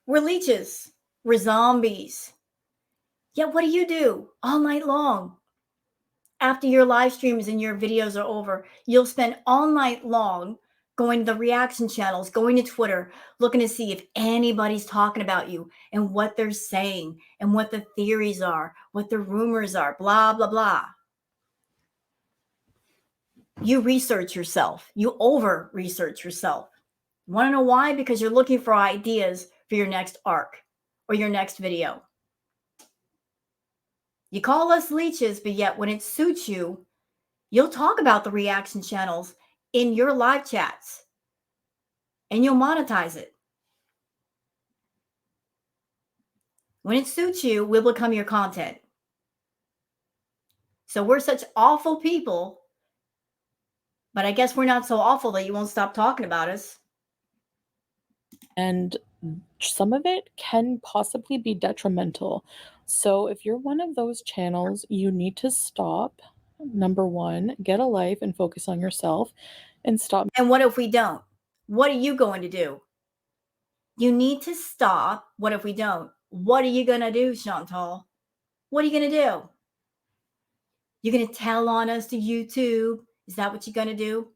We're leeches. We're zombies. Yet what do you do all night long? After your live streams and your videos are over, you'll spend all night long going to the reaction channels, going to Twitter, looking to see if anybody's talking about you and what they're saying and what the theories are, what the rumors are, blah, blah, blah. You research yourself. You over research yourself. You want to know why? Because you're looking for ideas for your next arc or your next video. You call us leeches, but yet when it suits you, you'll talk about the reaction channels in your live chats and you'll monetize it. When it suits you, we'll become your content. So we're such awful people, but I guess we're not so awful that you won't stop talking about us. And some of it can possibly be detrimental. So if you're one of those channels, you need to stop. Number one, get a life and focus on yourself and stop. And what if we don't? What are you going to do? You need to stop. What if we don't? What are you going to do, Chantal? What are you going to do? You're going to tell on us to YouTube? Is that what you're going to do?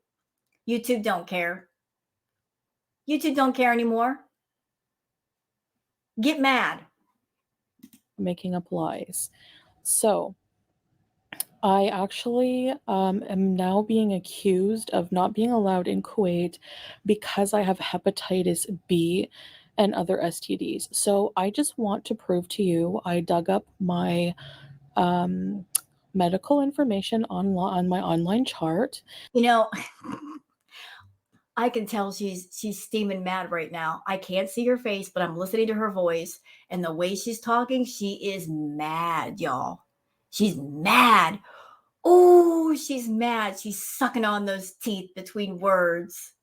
YouTube don't care. YouTube don't care anymore. Get mad. Making up lies. So I actually am now being accused of not being allowed in Kuwait because I have hepatitis B and other STDs. So I just want to prove to you, I dug up my medical information on my online chart. You know, I can tell she's steaming mad right now. I can't see her face, but I'm listening to her voice and the way she's talking, she is mad, y'all. She's mad. Oh, she's mad. She's sucking on those teeth between words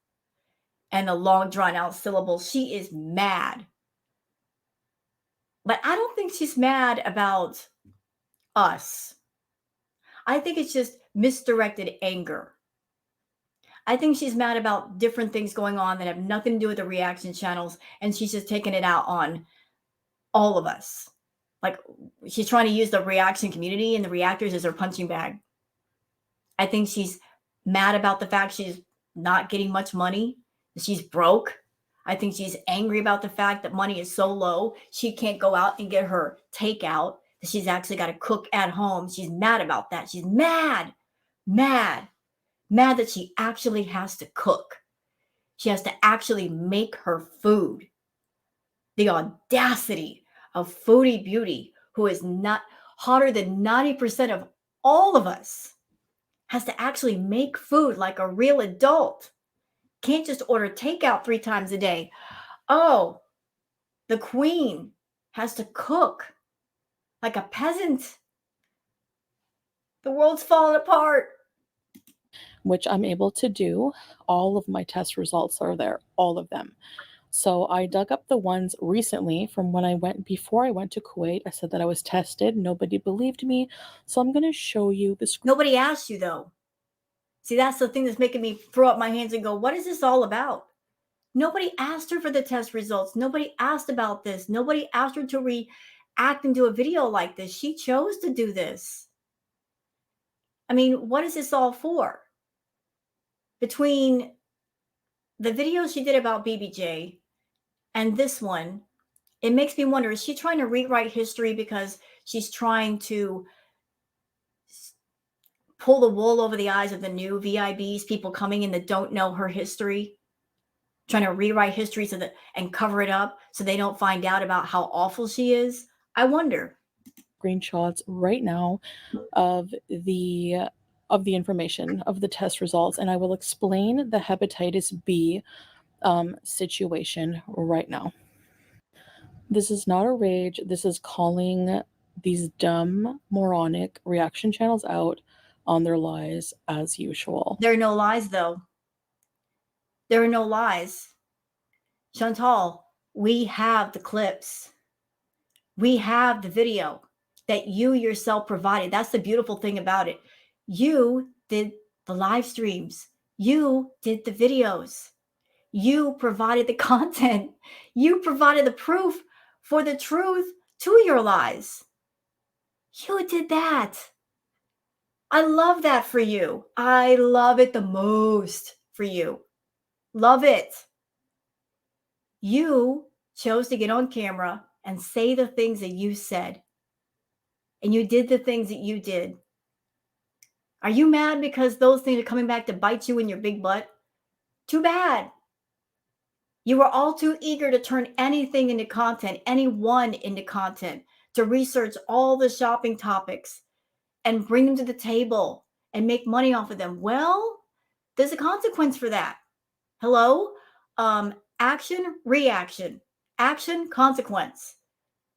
and the long drawn out syllables. She is mad. But I don't think she's mad about us. I think it's just misdirected anger. I think she's mad about different things going on that have nothing to do with the reaction channels, and she's just taking it out on all of us. Like she's trying to use the reaction community and the reactors as her punching bag. I think she's mad about the fact she's not getting much money, she's broke. I think she's angry about the fact that money is so low, she can't go out and get her takeout, that she's actually got to cook at home. She's mad about that. She's mad that she actually has to cook. She has to actually make her food. The audacity of Foodie Beauty, who is not hotter than 90% of all of us, has to actually make food like a real adult. Can't just order takeout 3 times a day. Oh, the queen has to cook like a peasant. The world's falling apart. Which I'm able to do. All of my test results are there, all of them. So I dug up the ones recently from when before I went to Kuwait. I said that I was tested. Nobody believed me. So I'm going to show you the screen. Nobody asked you though. See, that's the thing that's making me throw up my hands and go, what is this all about? Nobody asked her for the test results. Nobody asked about this. Nobody asked her to react into a video like this. She chose to do this. I mean, what is this all for? Between the video she did about BBJ and this one, it makes me wonder, is she trying to rewrite history because she's trying to pull the wool over the eyes of the new VIBs, people coming in that don't know her history, trying to rewrite history and cover it up so they don't find out about how awful she is? I wonder. screenshots right now of the information of the test results, and I will explain the hepatitis B situation right now. This is not a rage. This is calling these dumb, moronic reaction channels out on their lies as usual. There are no lies, though. There are no lies. Chantal, we have the clips. We have the video that you yourself provided. That's the beautiful thing about it. You did the live streams. You did the videos. You provided the content. You provided the proof for the truth to your lies. You did that. I love that for you. I love it the most for you. Love it. You chose to get on camera and say the things that you said. And you did the things that you did. Are you mad because those things are coming back to bite you in your big butt? Too bad. You were all too eager to turn anything into content, anyone into content, to research all the shopping topics and bring them to the table and make money off of them. Well, there's a consequence for that. Hello? Action, reaction. Action, consequence.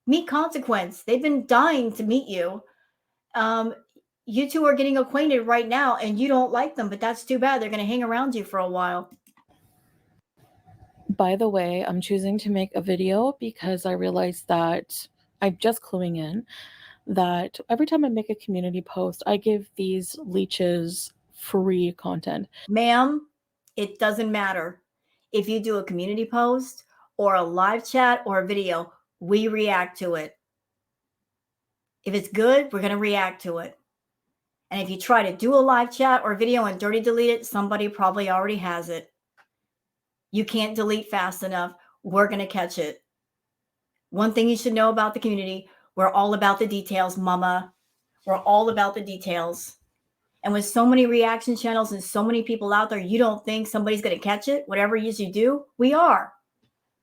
Meet consequence. They've been dying to meet you. You two are getting acquainted right now and you don't like them, but that's too bad. They're going to hang around you for a while. By the way, I'm choosing to make a video because I realized that I'm just cluing in that every time I make a community post, I give these leeches free content. Ma'am, it doesn't matter. If you do a community post or a live chat or a video, we react to it. If it's good, we're going to react to it. And if you try to do a live chat or video and dirty delete it, somebody probably already has it. You can't delete fast enough. We're going to catch it. One thing you should know about the community, we're all about the details, mama. We're all about the details. And with so many reaction channels and so many people out there, you don't think somebody's going to catch it? Whatever it is you do, we are.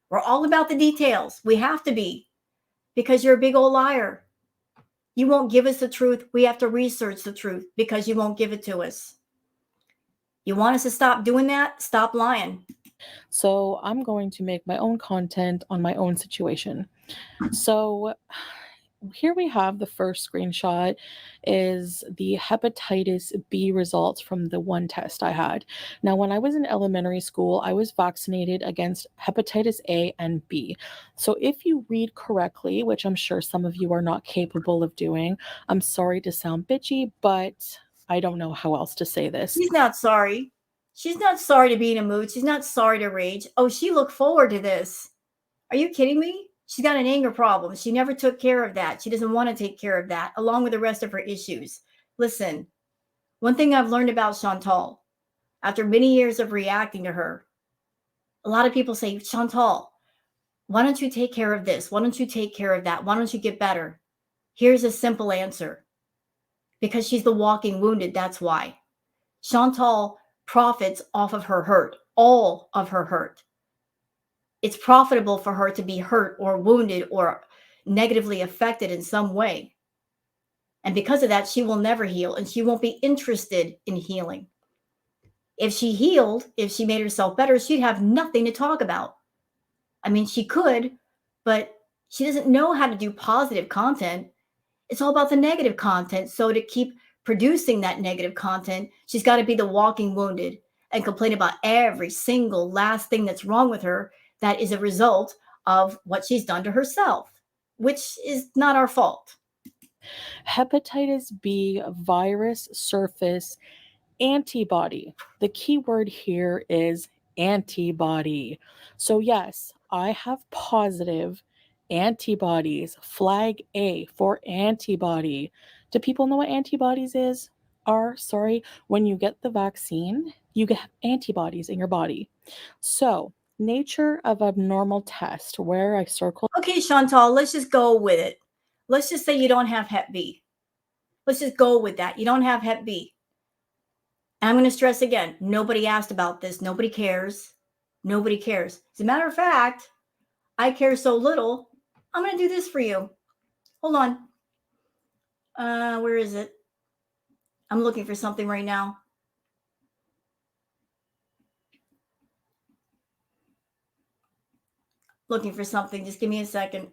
We're all about the details. We have to be, because you're a big old liar. You won't give us the truth. We have to research the truth because you won't give it to us. You want us to stop doing that? Stop lying. So I'm going to make my own content on my own situation. So here we have the first screenshot is the hepatitis B results from the one test I had. Now, when I was in elementary school, I was vaccinated against hepatitis A and B. So if you read correctly, which I'm sure some of you are not capable of doing, I'm sorry to sound bitchy, but I don't know how else to say this. She's not sorry. She's not sorry to be in a mood. She's not sorry to rage. Oh, she looked forward to this. Are you kidding me? She's got an anger problem. She never took care of that. She doesn't want to take care of that, along with the rest of her issues. Listen, one thing I've learned about Chantal, after many years of reacting to her, a lot of people say, Chantal, why don't you take care of this? Why don't you take care of that? Why don't you get better? Here's a simple answer. Because she's the walking wounded, that's why. Chantal profits off of her hurt, all of her hurt. It's profitable for her to be hurt or wounded or negatively affected in some way. And because of that, she will never heal and she won't be interested in healing. If she healed, if she made herself better, she'd have nothing to talk about. I mean, she could, but she doesn't know how to do positive content. It's all about the negative content. So to keep producing that negative content, she's got to be the walking wounded and complain about every single last thing that's wrong with her that is a result of what she's done to herself, which is not our fault. Hepatitis B virus surface antibody. The key word here is antibody. So, yes, I have positive antibodies. Flag A for antibody. Do people know what antibodies are? Sorry, when you get the vaccine, you get antibodies in your body. So, nature of abnormal test, where I circle. Okay, Chantal, let's just go with it. Let's just say you don't have Hep B. Let's just go with that. You don't have Hep B. And I'm going to stress again, nobody asked about this. Nobody cares. Nobody cares. As a matter of fact, I care so little, I'm going to do this for you. Hold on. Where is it? I'm looking for something right now. Looking for something. Just give me a second.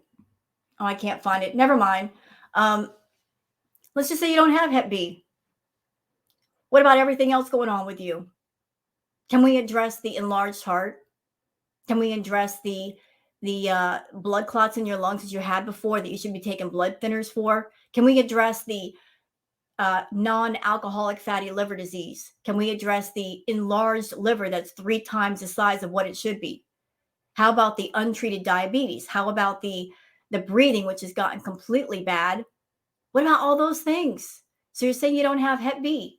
Oh, I can't find it. Never mind. Let's just say you don't have Hep B. What about everything else going on with you? Can we address the enlarged heart? Can we address the blood clots in your lungs that you had before that you should be taking blood thinners for? Can we address the non-alcoholic fatty liver disease? Can we address the enlarged liver that's 3 times the size of what it should be? How about the untreated diabetes? How about the breathing, which has gotten completely bad? What about all those things? So you're saying you don't have Hep B.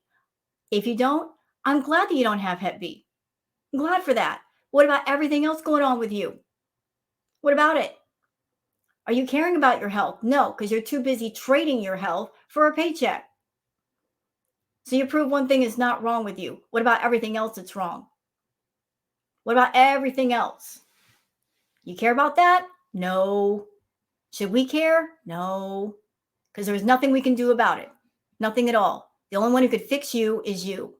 If you don't, I'm glad that you don't have Hep B. I'm glad for that. What about everything else going on with you? What about it? Are you caring about your health? No, because you're too busy trading your health for a paycheck. So you prove one thing is not wrong with you. What about everything else that's wrong? What about everything else? You care about that? No. Should we care? No. Because there's nothing we can do about it. Nothing at all. The only one who could fix you is you.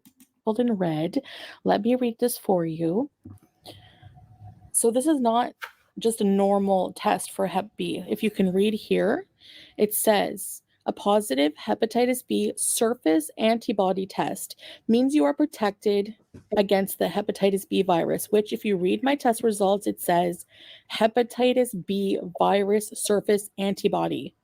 In red. Let me read this for you. So this is not just a normal test for Hep B. If you can read here, it says a positive hepatitis B surface antibody test means you are protected against the hepatitis B virus, which if you read my test results, it says hepatitis B virus surface antibody.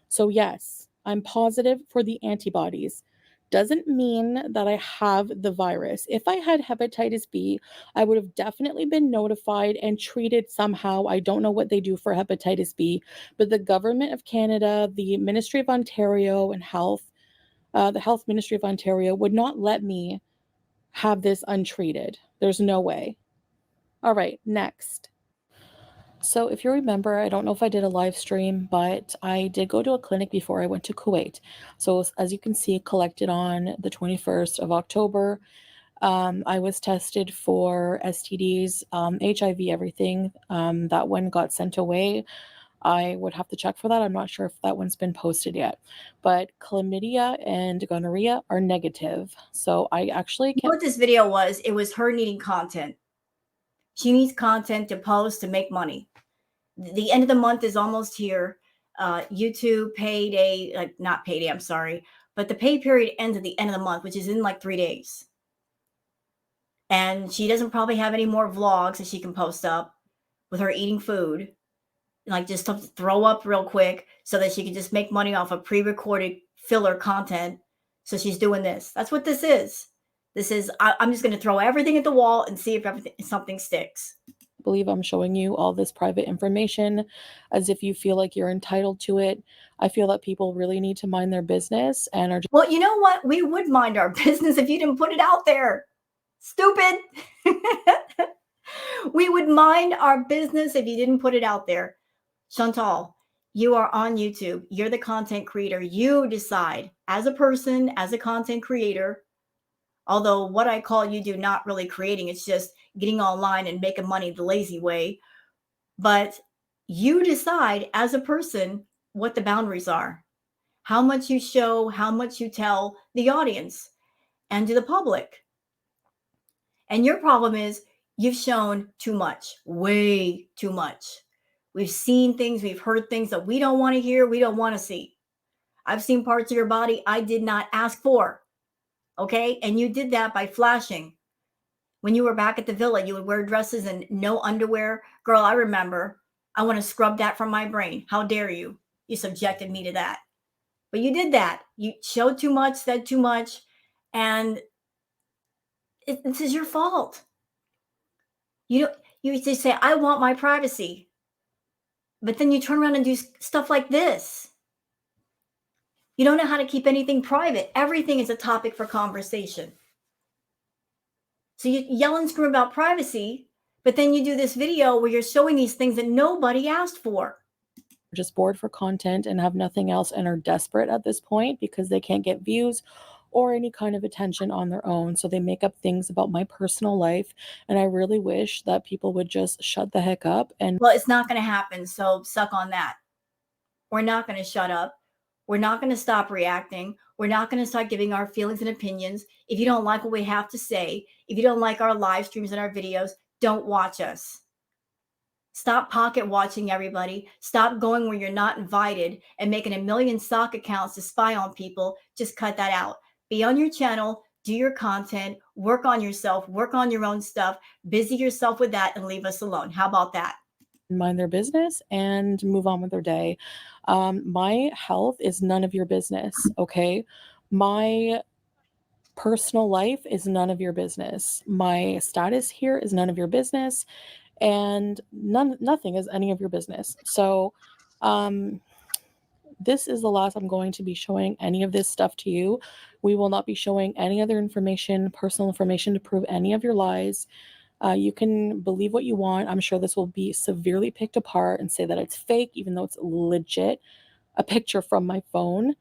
So yes, I'm positive for the antibodies. Doesn't mean that I have the virus. If I had hepatitis B, I would have definitely been notified and treated somehow. I don't know what they do for hepatitis B, but the government of Canada, the Ministry of Ontario and Health, the Health Ministry of Ontario would not let me have this untreated. There's no way. All right, next. So, if you remember, I don't know if I did a live stream, but I did go to a clinic before I went to Kuwait. So, as you can see, collected on the 21st of October. I was tested for STDs, HIV, everything. That one got sent away. I would have to check for that. I'm not sure if that one's been posted yet. But chlamydia and gonorrhea are negative. So, I actually You know what this video was? It was her needing content. She needs content to post to make money. The end of the month is almost here. YouTube payday, not payday, I'm sorry, but the pay period ends at the end of the month, which is in like 3 days. And she doesn't probably have any more vlogs that she can post up with her eating food, like just to throw up real quick so that she can just make money off of pre-recorded filler content. So she's doing this. That's what this is. This is, I'm just going to throw everything at the wall and see if something sticks. Believe I'm showing you all this private information as if you feel like you're entitled to it. I feel that people really need to mind their business and are just— well, you know what? We would mind our business if you didn't put it out there. Stupid. We would mind our business if you didn't put it out there. Chantal, you are on YouTube. You're the content creator. You decide as a person, as a content creator, although what I call you do not really creating, it's just getting online and making money the lazy way. But you decide as a person what the boundaries are, how much you show, how much you tell the audience and to the public. And your problem is you've shown too much, way too much. We've seen things, we've heard things that we don't want to hear, we don't want to see. I've seen parts of your body I did not ask for. Okay. And you did that by flashing. When you were back at the villa, you would wear dresses and no underwear. Girl, I remember. I want to scrub that from my brain. How dare you? You subjected me to that. But you did that. You showed too much, said too much. And this is your fault. You just say, I want my privacy. But then you turn around and do stuff like this. You don't know how to keep anything private. Everything is a topic for conversation. So you yell and scream about privacy, but then you do this video where you're showing these things that nobody asked for. just bored for content and have nothing else and are desperate at this point because they can't get views or any kind of attention on their own. So they make up things about my personal life. And I really wish that people would just shut the heck up. And well, it's not going to happen. So suck on that. We're not going to shut up. We're not going to stop reacting. We're not going to stop giving our feelings and opinions. If you don't like what we have to say, if you don't like our live streams and our videos, don't watch us. Stop pocket watching everybody. Stop going where you're not invited and making a million stock accounts to spy on people. Just cut that out. Be on your channel, do your content, work on yourself, work on your own stuff, busy yourself with that, and leave us alone. How about that? Mind their business and move on with their day. My health is none of your business, okay? My personal life is none of your business. My status here is none of your business, and nothing is any of your business. So, this is the last I'm going to be showing any of this stuff to you. We will not be showing any other information, personal information, to prove any of your lies. You can believe what you want. I'm sure this will be severely picked apart and say that it's fake, even though it's legit a picture from my phone.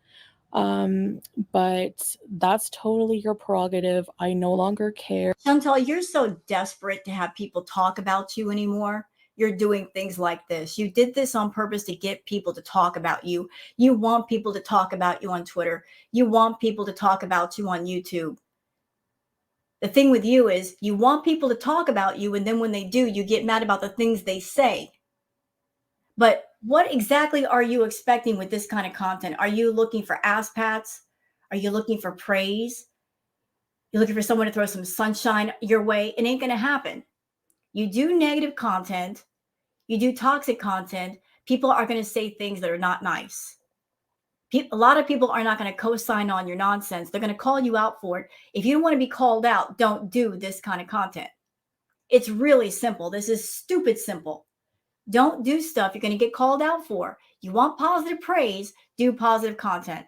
But that's totally your prerogative. I no longer care. Chantal, you're so desperate to have people talk about you anymore. You're doing things like this. You did this on purpose to get people to talk about you. You want people to talk about you on Twitter. You want people to talk about you on YouTube. The thing with you is you want people to talk about you, and then when they do, you get mad about the things they say. But what exactly are you expecting with this kind of content? Are you looking for ass pats? Are you looking for praise? You're looking for someone to throw some sunshine your way? It ain't going to happen. You do negative content, you do toxic content, people are going to say things that are not nice. A lot of people are not going to co-sign on your nonsense. They're going to call you out for it. If you don't want to be called out, don't do this kind of content. It's really simple. This is stupid simple. Don't do stuff you're going to get called out for. You want positive praise, do positive content.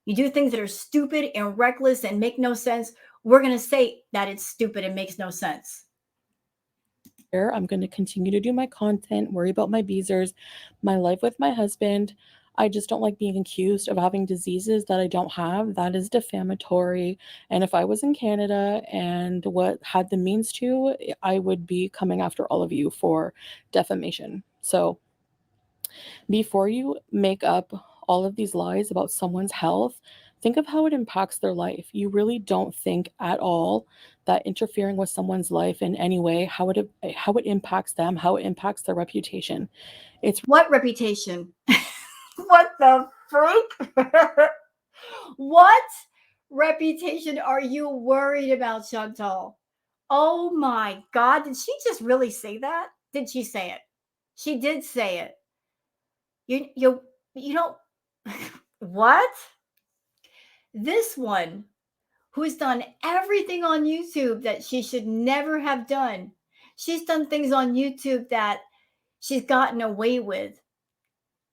You do things that are stupid and reckless and make no sense, we're going to say that it's stupid and makes no sense. I'm going to continue to do my content, worry about my beezers, my life with my husband. I just don't like being accused of having diseases that I don't have. That is defamatory. And if I was in Canada and what had the means to, I would be coming after all of you for defamation. So before you make up all of these lies about someone's health, think of how it impacts their life. You really don't think at all that interfering with someone's life in any way, how it impacts them, how it impacts their reputation. It's What reputation? What the freak? What reputation are you worried about, Chantal? Oh my God. Did she just really say that? Did she say it? She did say it. You don't. What? This one who's done everything on YouTube that she should never have done. She's done things on YouTube that she's gotten away with.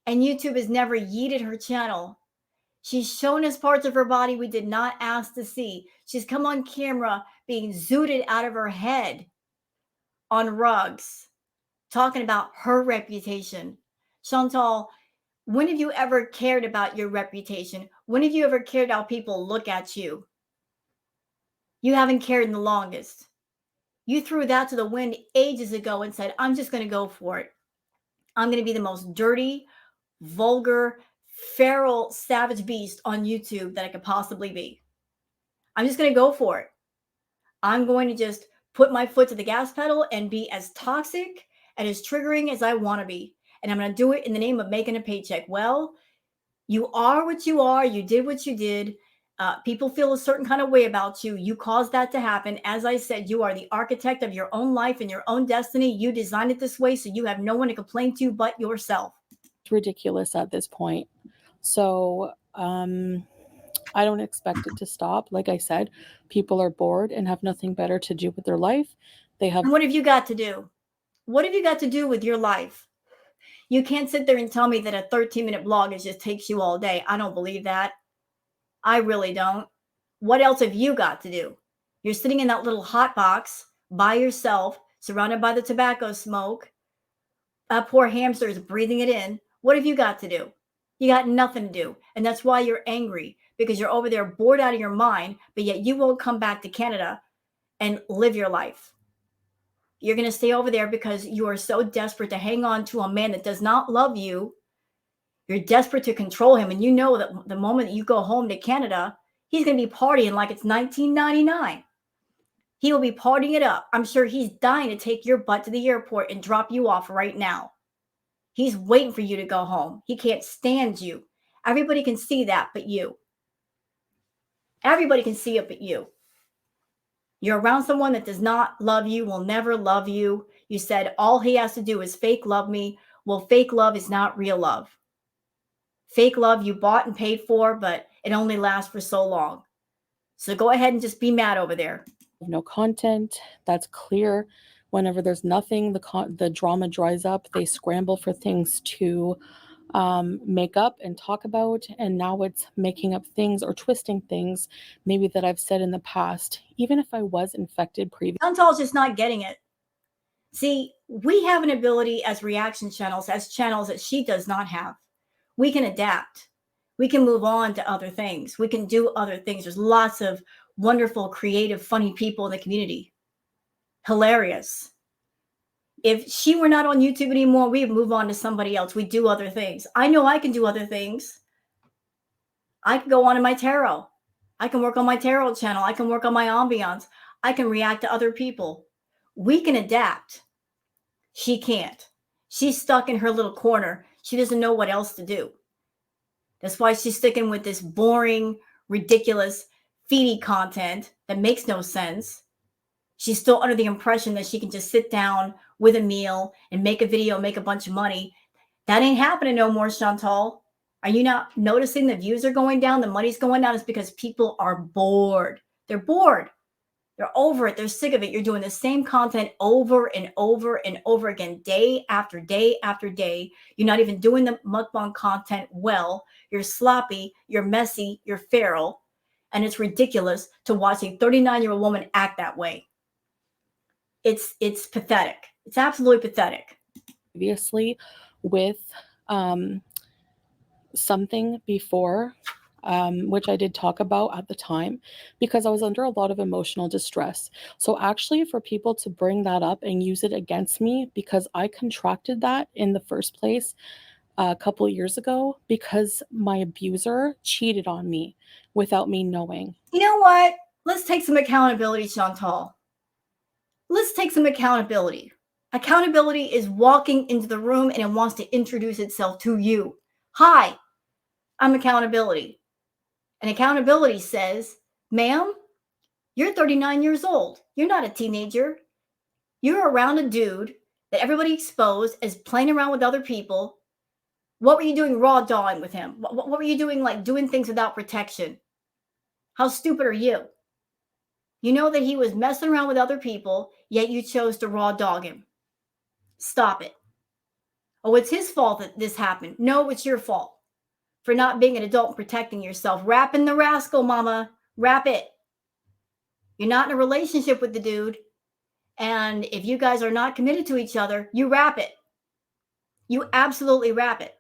And YouTube has never yeeted her channel. She's shown us parts of her body we did not ask to see. She's come on camera being zooted out of her head on rugs, talking about her reputation. Chantal, when have you ever cared about your reputation? When have you ever cared how people look at you? You haven't cared in the longest. You threw that to the wind ages ago and said, I'm just going to go for it. I'm going to be the most dirty, vulgar, feral, savage beast on YouTube that I could possibly be. I'm just going to go for it. I'm going to just put my foot to the gas pedal and be as toxic and as triggering as I want to be. And I'm going to do it in the name of making a paycheck. Well, you are what you are. You did what you did. People feel a certain kind of way about you. You caused that to happen. As I said, you are the architect of your own life and your own destiny. You designed it this way, so you have no one to complain to but yourself. It's ridiculous at this point. So I don't expect it to stop. Like I said, people are bored and have nothing better to do with their life. And what have you got to do? What have you got to do with your life? You can't sit there and tell me that a 13-minute blog just takes you all day. I don't believe that. I really don't. What else have you got to do? You're sitting in that little hot box by yourself, surrounded by the tobacco smoke. Poor hamster is breathing it in. What have you got to do? You got nothing to do. And that's why you're angry, because you're over there bored out of your mind, but yet you won't come back to Canada and live your life. You're going to stay over there because you are so desperate to hang on to a man that does not love you. You're desperate to control him, and you know that the moment that you go home to Canada, he's going to be partying like it's 1999. He will be partying it up. I'm sure he's dying to take your butt to the airport and drop you off right now. He's waiting for you to go home. He can't stand you. Everybody can see that but you. Everybody can see it but you. You're around someone that does not love you, will never love you. You said all he has to do is fake love me. Well, fake love is not real love. Fake love you bought and paid for, but it only lasts for so long. So go ahead and just be mad over there. No content. That's clear. Whenever there's nothing, the drama dries up. They scramble for things to make up and talk about, and now it's making up things or twisting things maybe that I've said in the past, even if I was infected previously. Chantal's just not getting it. See, we have an ability as reaction channels, as channels that she does not have. We can adapt. We can move on to other things. We can do other things. There's lots of wonderful, creative, funny people in the community. Hilarious. If she were not on YouTube anymore, we'd move on to somebody else. We do other things. I know I can do other things. I can go on in my tarot. I can work on my tarot channel. I can work on my ambiance. I can react to other people. We can adapt. She can't. She's stuck in her little corner. She doesn't know what else to do. That's why she's sticking with this boring, ridiculous Foodie content that makes no sense. She's still under the impression that she can just sit down with a meal and make a video, make a bunch of money. That ain't happening no more, Chantal. Are you not noticing the views are going down? The money's going down. It's because people are bored. They're bored. They're over it. They're sick of it. You're doing the same content over and over and over again, day after day after day. You're not even doing the mukbang content well. You're sloppy. You're messy. You're feral. And it's ridiculous to watch a 39-year-old woman act that way. It's pathetic. It's absolutely pathetic. Previously with something before, which I did talk about at the time, because I was under a lot of emotional distress. So actually for people to bring that up and use it against me, because I contracted that in the first place a couple of years ago, because my abuser cheated on me without me knowing. You know what? Let's take some accountability, Chantal. Let's take some accountability. Accountability is walking into the room and it wants to introduce itself to you. Hi, I'm accountability. And accountability says, ma'am, you're 39 years old. You're not a teenager. You're around a dude that everybody exposed as playing around with other people. What were you doing raw dawing with him? What were you doing, like doing things without protection? How stupid are you? You know that he was messing around with other people, yet you chose to raw dog him. Stop it. Oh, it's his fault that this happened. No, it's your fault for not being an adult and protecting yourself. Wrap in the rascal, mama. Wrap it. You're not in a relationship with the dude. And if you guys are not committed to each other, you wrap it. You absolutely wrap it.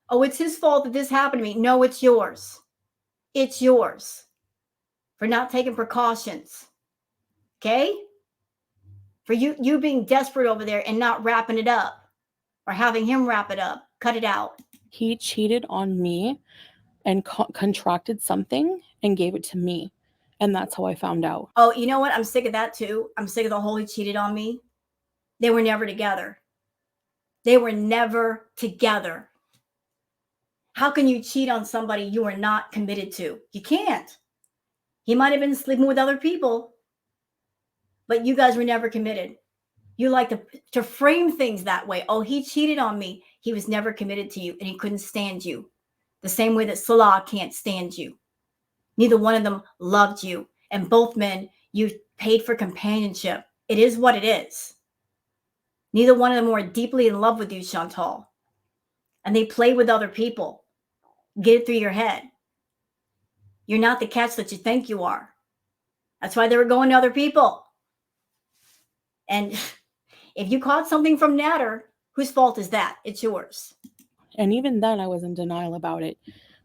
Oh, it's his fault that this happened to me. No, it's yours. It's yours for not taking precautions. Okay? For you being desperate over there and not wrapping it up or having him wrap it up. Cut it out. He cheated on me and contracted something and gave it to me. And that's how I found out. Oh, you know what? I'm sick of that too. I'm sick of the whole he cheated on me. They were never together. They were never together. How can you cheat on somebody you are not committed to? You can't. He might have been sleeping with other people, but you guys were never committed. You like to frame things that way. Oh, he cheated on me. He was never committed to you and he couldn't stand you. The same way that Salah can't stand you. Neither one of them loved you. And both men, you paid for companionship. It is what it is. Neither one of them were deeply in love with you, Chantal. And they play with other people. Get it through your head. You're not the catch that you think you are. That's why they were going to other people. And if you caught something from Natter, whose fault is that? It's yours. And even then, I was in denial about it.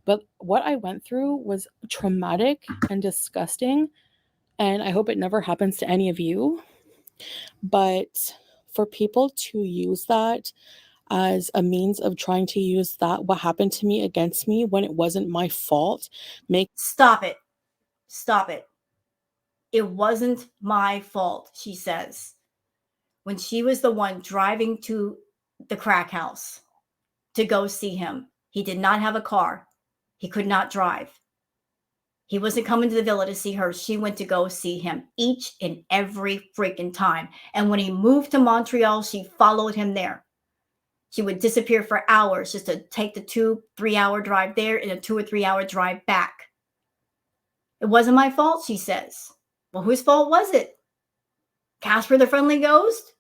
But what I went through was traumatic and disgusting. And I hope it never happens to any of you. But for people to use that as a means of trying to use that, what happened to me, against me when it wasn't my fault. Stop it. Stop it. It wasn't my fault, she says, when she was the one driving to the crack house to go see him. He did not have a car. He could not drive. He wasn't coming to the villa to see her. She went to go see him each and every freaking time. And when he moved to Montreal, she followed him there. She would disappear for hours just to take the 2-3 hour drive there and a 2 or 3 hour drive back. It wasn't my fault, she says. Well, whose fault was it? Casper the Friendly Ghost?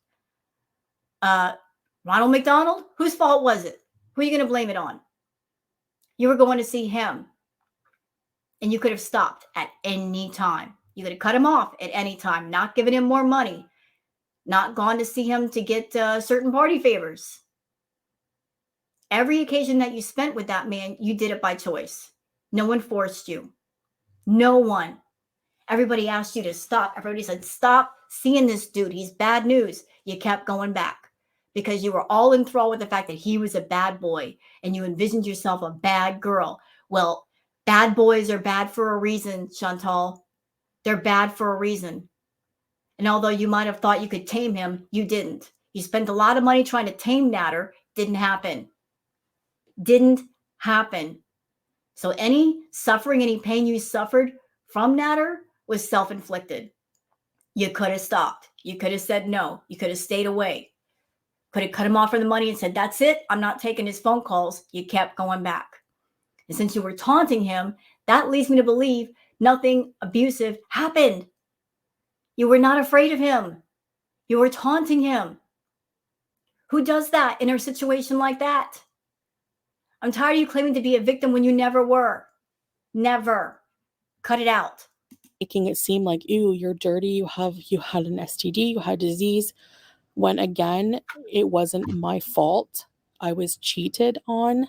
Ronald McDonald? Whose fault was it? Who are you going to blame it on? You were going to see him. And you could have stopped at any time. You could have cut him off at any time, not given him more money, not gone to see him to get certain party favors. Every occasion that you spent with that man, you did it by choice. No one forced you. No one. Everybody asked you to stop. Everybody said, stop seeing this dude. He's bad news. You kept going back because you were all enthralled with the fact that he was a bad boy and you envisioned yourself a bad girl. Well, bad boys are bad for a reason, Chantal. They're bad for a reason. And although you might have thought you could tame him, you didn't. You spent a lot of money trying to tame Natter. Didn't happen. Didn't happen. So any suffering, any pain you suffered from Natter was self-inflicted. You could have stopped. You could have said no. You could have stayed away. Could have cut him off for the money and said, that's it. I'm not taking his phone calls. You kept going back. And since you were taunting him, that leads me to believe nothing abusive happened. You were not afraid of him. You were taunting him. Who does that in a situation like that? I'm tired of you claiming to be a victim when you never were. Never. Cut it out. Making it seem like, ew, you're dirty, you had an STD, you had disease, when again, it wasn't my fault. I was cheated on,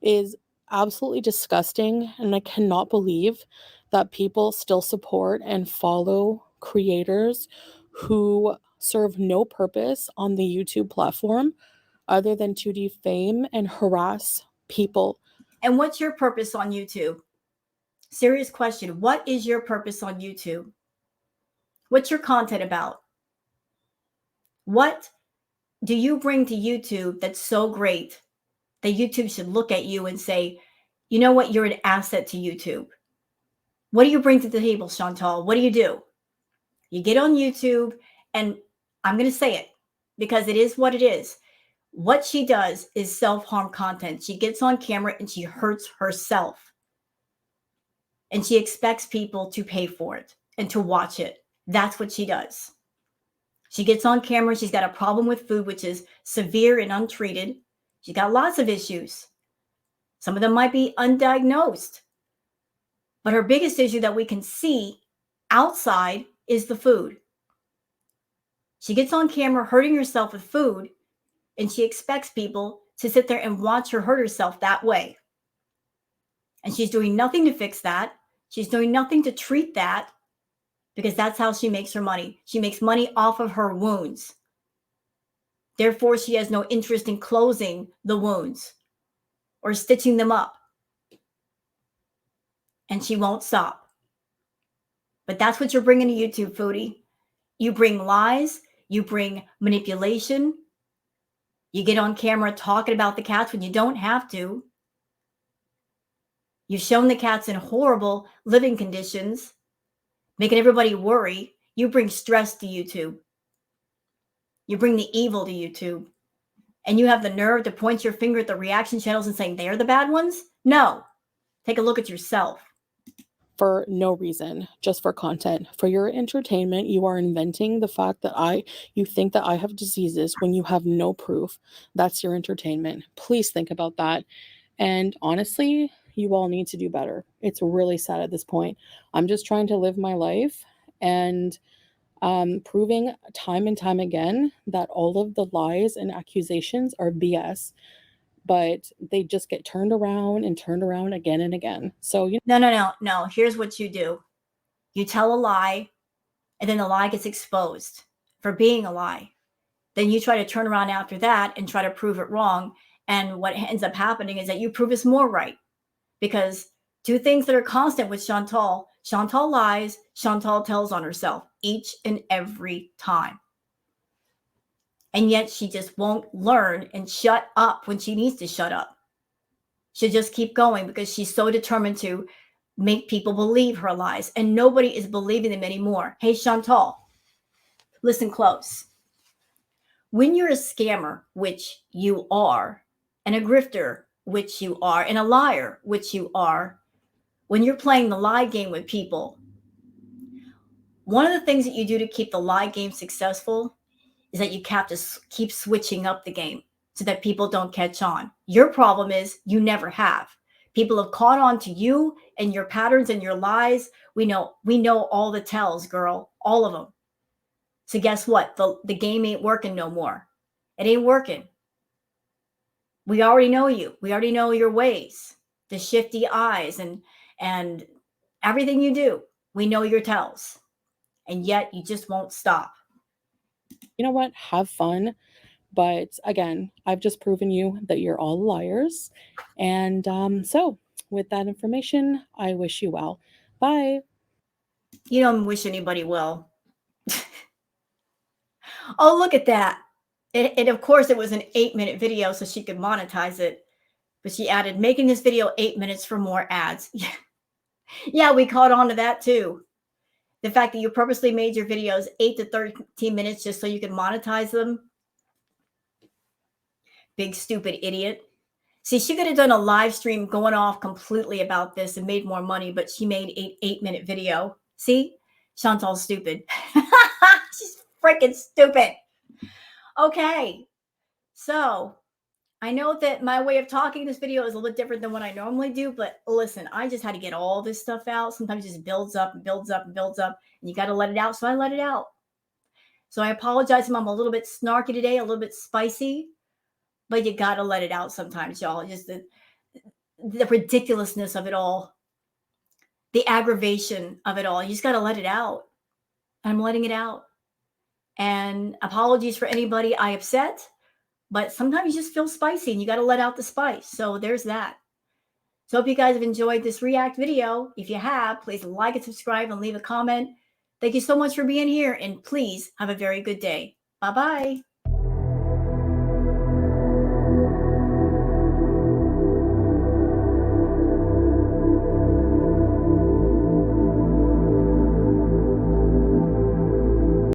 is absolutely disgusting. And I cannot believe that people still support and follow creators who serve no purpose on the YouTube platform other than to defame and harass people. And what's your purpose on YouTube? Serious question. What is your purpose on YouTube? What's your content about? What do you bring to YouTube that's so great that YouTube should look at you and say, you know what, you're an asset to YouTube? What do you bring to the table, Chantal? What do? You get on YouTube, and I'm going to say it because it is what it is. What she does is self-harm content. She gets on camera and she hurts herself. And she expects people to pay for it and to watch it. That's what she does. She gets on camera. She's got a problem with food, which is severe and untreated. She's got lots of issues. Some of them might be undiagnosed. But her biggest issue that we can see outside is the food. She gets on camera hurting herself with food, and she expects people to sit there and watch her hurt herself that way. And she's doing nothing to fix that. She's doing nothing to treat that, because that's how she makes her money. She makes money off of her wounds. Therefore, she has no interest in closing the wounds or stitching them up. And she won't stop. But that's what you're bringing to YouTube, Foodie. You bring lies. You bring manipulation. You get on camera talking about the cats when you don't have to. You've shown the cats in horrible living conditions, making everybody worry. You bring stress to YouTube. You bring the evil to YouTube. And you have the nerve to point your finger at the reaction channels and saying they're the bad ones? No. Take a look at yourself. For no reason, just for content, for your entertainment. You are inventing the fact that you think that I have diseases when you have no proof. That's your entertainment. Please think about that. And honestly, you all need to do better. It's really sad at this point. I'm just trying to live my life and proving time and time again that all of the lies and accusations are BS. But they just get turned around again and again. So No. Here's what you do. You tell a lie, and then the lie gets exposed for being a lie. Then you try to turn around after that and try to prove it wrong. And what ends up happening is that you prove us more right. Because two things that are constant with Chantal lies, Chantal tells on herself each and every time. And yet she just won't learn and shut up when she needs to shut up. She'll just keep going because she's so determined to make people believe her lies. And nobody is believing them anymore. Hey, Chantal, listen close. When you're a scammer, which you are, and a grifter, which you are, and a liar, which you are, when you're playing the lie game with people, one of the things that you do to keep the lie game successful is that you have to keep switching up the game so that people don't catch on. Your problem is you never have. People have caught on to you and your patterns and your lies. We know all the tells, girl, all of them. So guess what? The game ain't working no more. It ain't working. We already know you. We already know your ways, the shifty eyes and everything you do. We know your tells. And yet you just won't stop. You know what? Have fun. But again, I've just proven you that you're all liars. And so, with that information, I wish you well. Bye. You don't wish anybody well. Oh, look at that. And of course, it was an 8-minute video so she could monetize it. But she added, making this video 8 minutes for more ads. Yeah, we caught on to that too. The fact that you purposely made your videos 8 to 13 minutes just so you could monetize them. Big stupid idiot. See, she could have done a live stream going off completely about this and made more money, but she made an 8-minute video. See, Chantal's stupid. She's freaking stupid. Okay, so I know that my way of talking this video is a little bit different than what I normally do, but listen, I just had to get all this stuff out. Sometimes it just builds up and builds up and builds up, and you got to let it out. So I let it out. So I apologize if I'm a little bit snarky today, a little bit spicy, but you got to let it out sometimes, y'all. Just the ridiculousness of it all, the aggravation of it all. You just got to let it out. I'm letting it out. And apologies for anybody I upset. But sometimes you just feel spicy and you got to let out the spice. So there's that. So hope you guys have enjoyed this react video. If you have, please like and subscribe and leave a comment. Thank you so much for being here. And please have a very good day. Bye-bye.